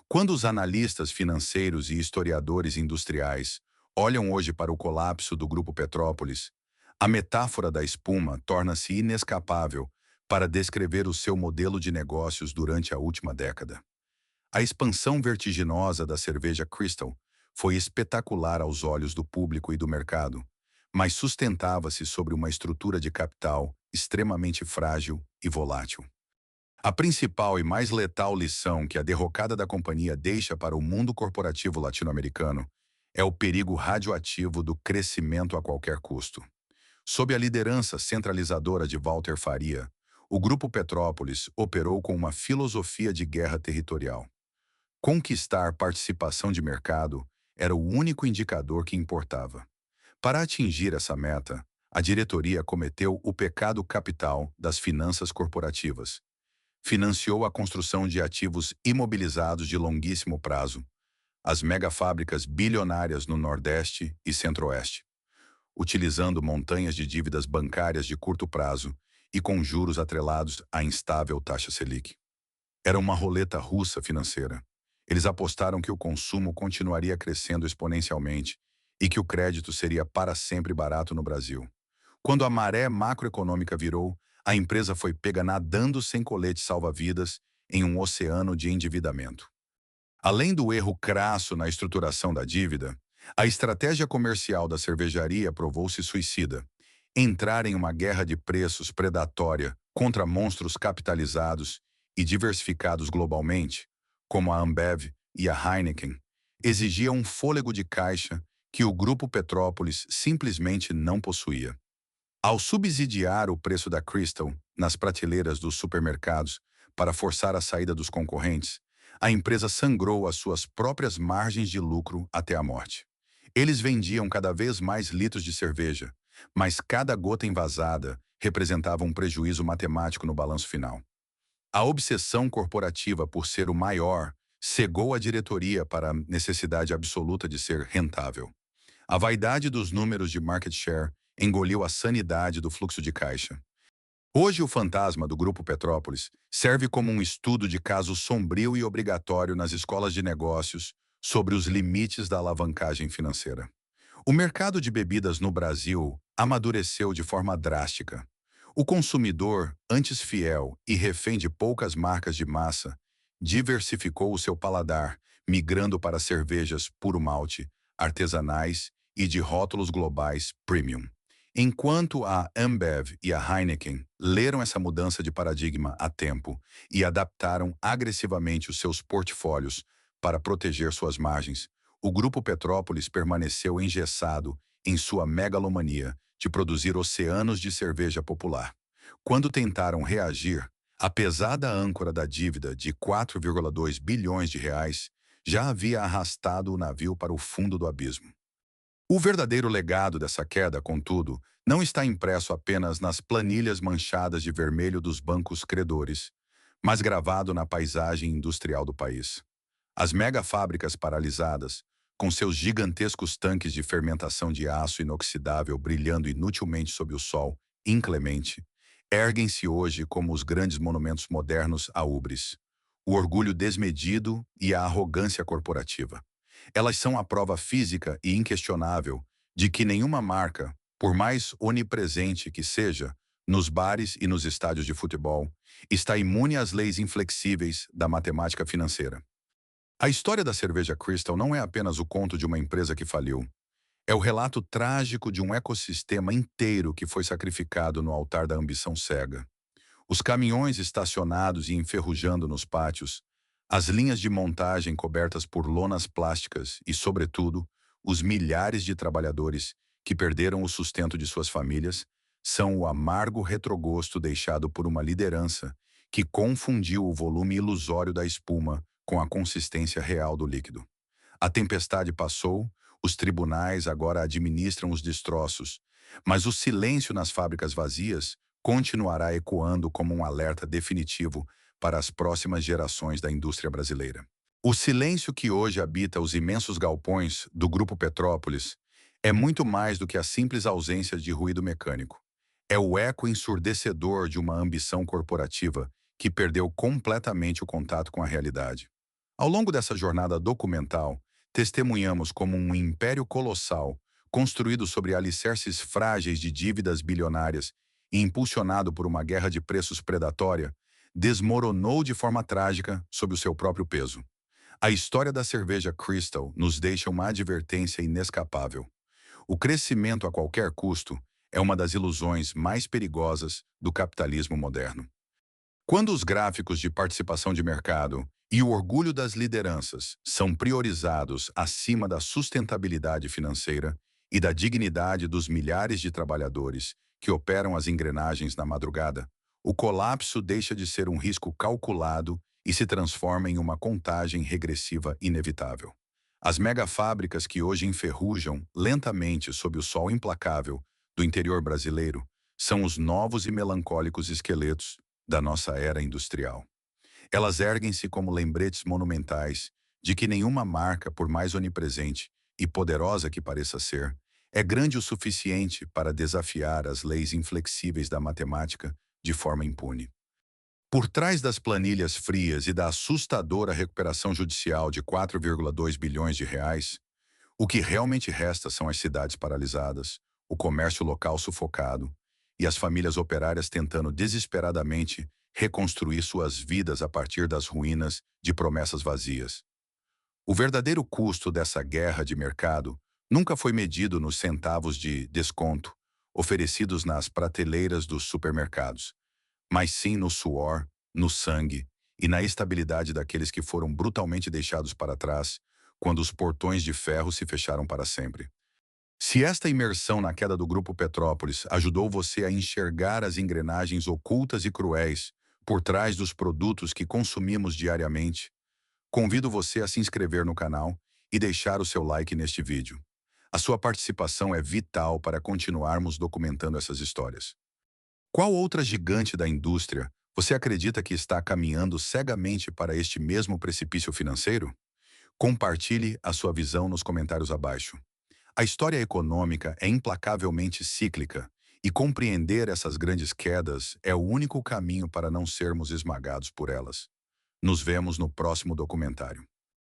Quando os analistas financeiros e historiadores industriais olham hoje para o colapso do Grupo Petrópolis, a metáfora da espuma torna-se inescapável para descrever o seu modelo de negócios durante a última década. A expansão vertiginosa da cerveja Crystal foi espetacular aos olhos do público e do mercado, mas sustentava-se sobre uma estrutura de capital extremamente frágil e volátil. A principal e mais letal lição que a derrocada da companhia deixa para o mundo corporativo latino-americano é o perigo radioativo do crescimento a qualquer custo. Sob a liderança centralizadora de Walter Faria, o Grupo Petrópolis operou com uma filosofia de guerra territorial. Conquistar participação de mercado era o único indicador que importava. Para atingir essa meta, a diretoria cometeu o pecado capital das finanças corporativas. Financiou a construção de ativos imobilizados de longuíssimo prazo, as megafábricas bilionárias no Nordeste e Centro-Oeste, utilizando montanhas de dívidas bancárias de curto prazo e com juros atrelados à instável taxa Selic. Era uma roleta russa financeira. Eles apostaram que o consumo continuaria crescendo exponencialmente e que o crédito seria para sempre barato no Brasil. Quando a maré macroeconômica virou, a empresa foi pega nadando sem colete salva-vidas em um oceano de endividamento. Além do erro crasso na estruturação da dívida, a estratégia comercial da cervejaria provou-se suicida. Entrar em uma guerra de preços predatória contra monstros capitalizados e diversificados globalmente, como a Ambev e a Heineken, exigia um fôlego de caixa que o Grupo Petrópolis simplesmente não possuía. Ao subsidiar o preço da Crystal nas prateleiras dos supermercados para forçar a saída dos concorrentes, a empresa sangrou as suas próprias margens de lucro até a morte. Eles vendiam cada vez mais litros de cerveja, mas cada gota envasada representava um prejuízo matemático no balanço final. A obsessão corporativa por ser o maior cegou a diretoria para a necessidade absoluta de ser rentável. A vaidade dos números de market share engoliu a sanidade do fluxo de caixa. Hoje, o fantasma do Grupo Petrópolis serve como um estudo de caso sombrio e obrigatório nas escolas de negócios sobre os limites da alavancagem financeira. O mercado de bebidas no Brasil amadureceu de forma drástica. O consumidor, antes fiel e refém de poucas marcas de massa, diversificou o seu paladar, migrando para cervejas puro malte, artesanais e de rótulos globais premium. Enquanto a Ambev e a Heineken leram essa mudança de paradigma a tempo e adaptaram agressivamente os seus portfólios para proteger suas margens, o Grupo Petrópolis permaneceu engessado em sua megalomania de produzir oceanos de cerveja popular. Quando tentaram reagir, a pesada âncora da dívida de 4,2 bilhões de reais já havia arrastado o navio para o fundo do abismo. O verdadeiro legado dessa queda, contudo, não está impresso apenas nas planilhas manchadas de vermelho dos bancos credores, mas gravado na paisagem industrial do país. As megafábricas paralisadas, com seus gigantescos tanques de fermentação de aço inoxidável brilhando inutilmente sob o sol inclemente, erguem-se hoje como os grandes monumentos modernos à ubris, o orgulho desmedido e a arrogância corporativa. Elas são a prova física e inquestionável de que nenhuma marca, por mais onipresente que seja, nos bares e nos estádios de futebol, está imune às leis inflexíveis da matemática financeira. A história da cerveja Crystal não é apenas o conto de uma empresa que faliu. É o relato trágico de um ecossistema inteiro que foi sacrificado no altar da ambição cega. Os caminhões estacionados e enferrujando nos pátios, as linhas de montagem cobertas por lonas plásticas e, sobretudo, os milhares de trabalhadores que perderam o sustento de suas famílias, são o amargo retrogosto deixado por uma liderança que confundiu o volume ilusório da espuma com a consistência real do líquido. A tempestade passou, os tribunais agora administram os destroços, mas o silêncio nas fábricas vazias continuará ecoando como um alerta definitivo para as próximas gerações da indústria brasileira. O silêncio que hoje habita os imensos galpões do Grupo Petrópolis é muito mais do que a simples ausência de ruído mecânico. É o eco ensurdecedor de uma ambição corporativa que perdeu completamente o contato com a realidade. Ao longo dessa jornada documental, testemunhamos como um império colossal, construído sobre alicerces frágeis de dívidas bilionárias e impulsionado por uma guerra de preços predatória, desmoronou de forma trágica sob o seu próprio peso. A história da cerveja Crystal nos deixa uma advertência inescapável. O crescimento a qualquer custo é uma das ilusões mais perigosas do capitalismo moderno. Quando os gráficos de participação de mercado e o orgulho das lideranças são priorizados acima da sustentabilidade financeira e da dignidade dos milhares de trabalhadores que operam as engrenagens na madrugada, o colapso deixa de ser um risco calculado e se transforma em uma contagem regressiva inevitável. As megafábricas que hoje enferrujam lentamente sob o sol implacável do interior brasileiro são os novos e melancólicos esqueletos da nossa era industrial. Elas erguem-se como lembretes monumentais de que nenhuma marca, por mais onipresente e poderosa que pareça ser, é grande o suficiente para desafiar as leis inflexíveis da matemática de forma impune. Por trás das planilhas frias e da assustadora recuperação judicial de 4,2 bilhões de reais, o que realmente resta são as cidades paralisadas, o comércio local sufocado e as famílias operárias tentando desesperadamente reconstruir suas vidas a partir das ruínas de promessas vazias. O verdadeiro custo dessa guerra de mercado nunca foi medido nos centavos de desconto oferecidos nas prateleiras dos supermercados, mas sim no suor, no sangue e na estabilidade daqueles que foram brutalmente deixados para trás quando os portões de ferro se fecharam para sempre. Se esta imersão na queda do Grupo Petrópolis ajudou você a enxergar as engrenagens ocultas e cruéis por trás dos produtos que consumimos diariamente, convido você a se inscrever no canal e deixar o seu like neste vídeo. A sua participação é vital para continuarmos documentando essas histórias. Qual outra gigante da indústria você acredita que está caminhando cegamente para este mesmo precipício financeiro? Compartilhe a sua visão nos comentários abaixo. A história econômica é implacavelmente cíclica, e compreender essas grandes quedas é o único caminho para não sermos esmagados por elas. Nos vemos no próximo documentário.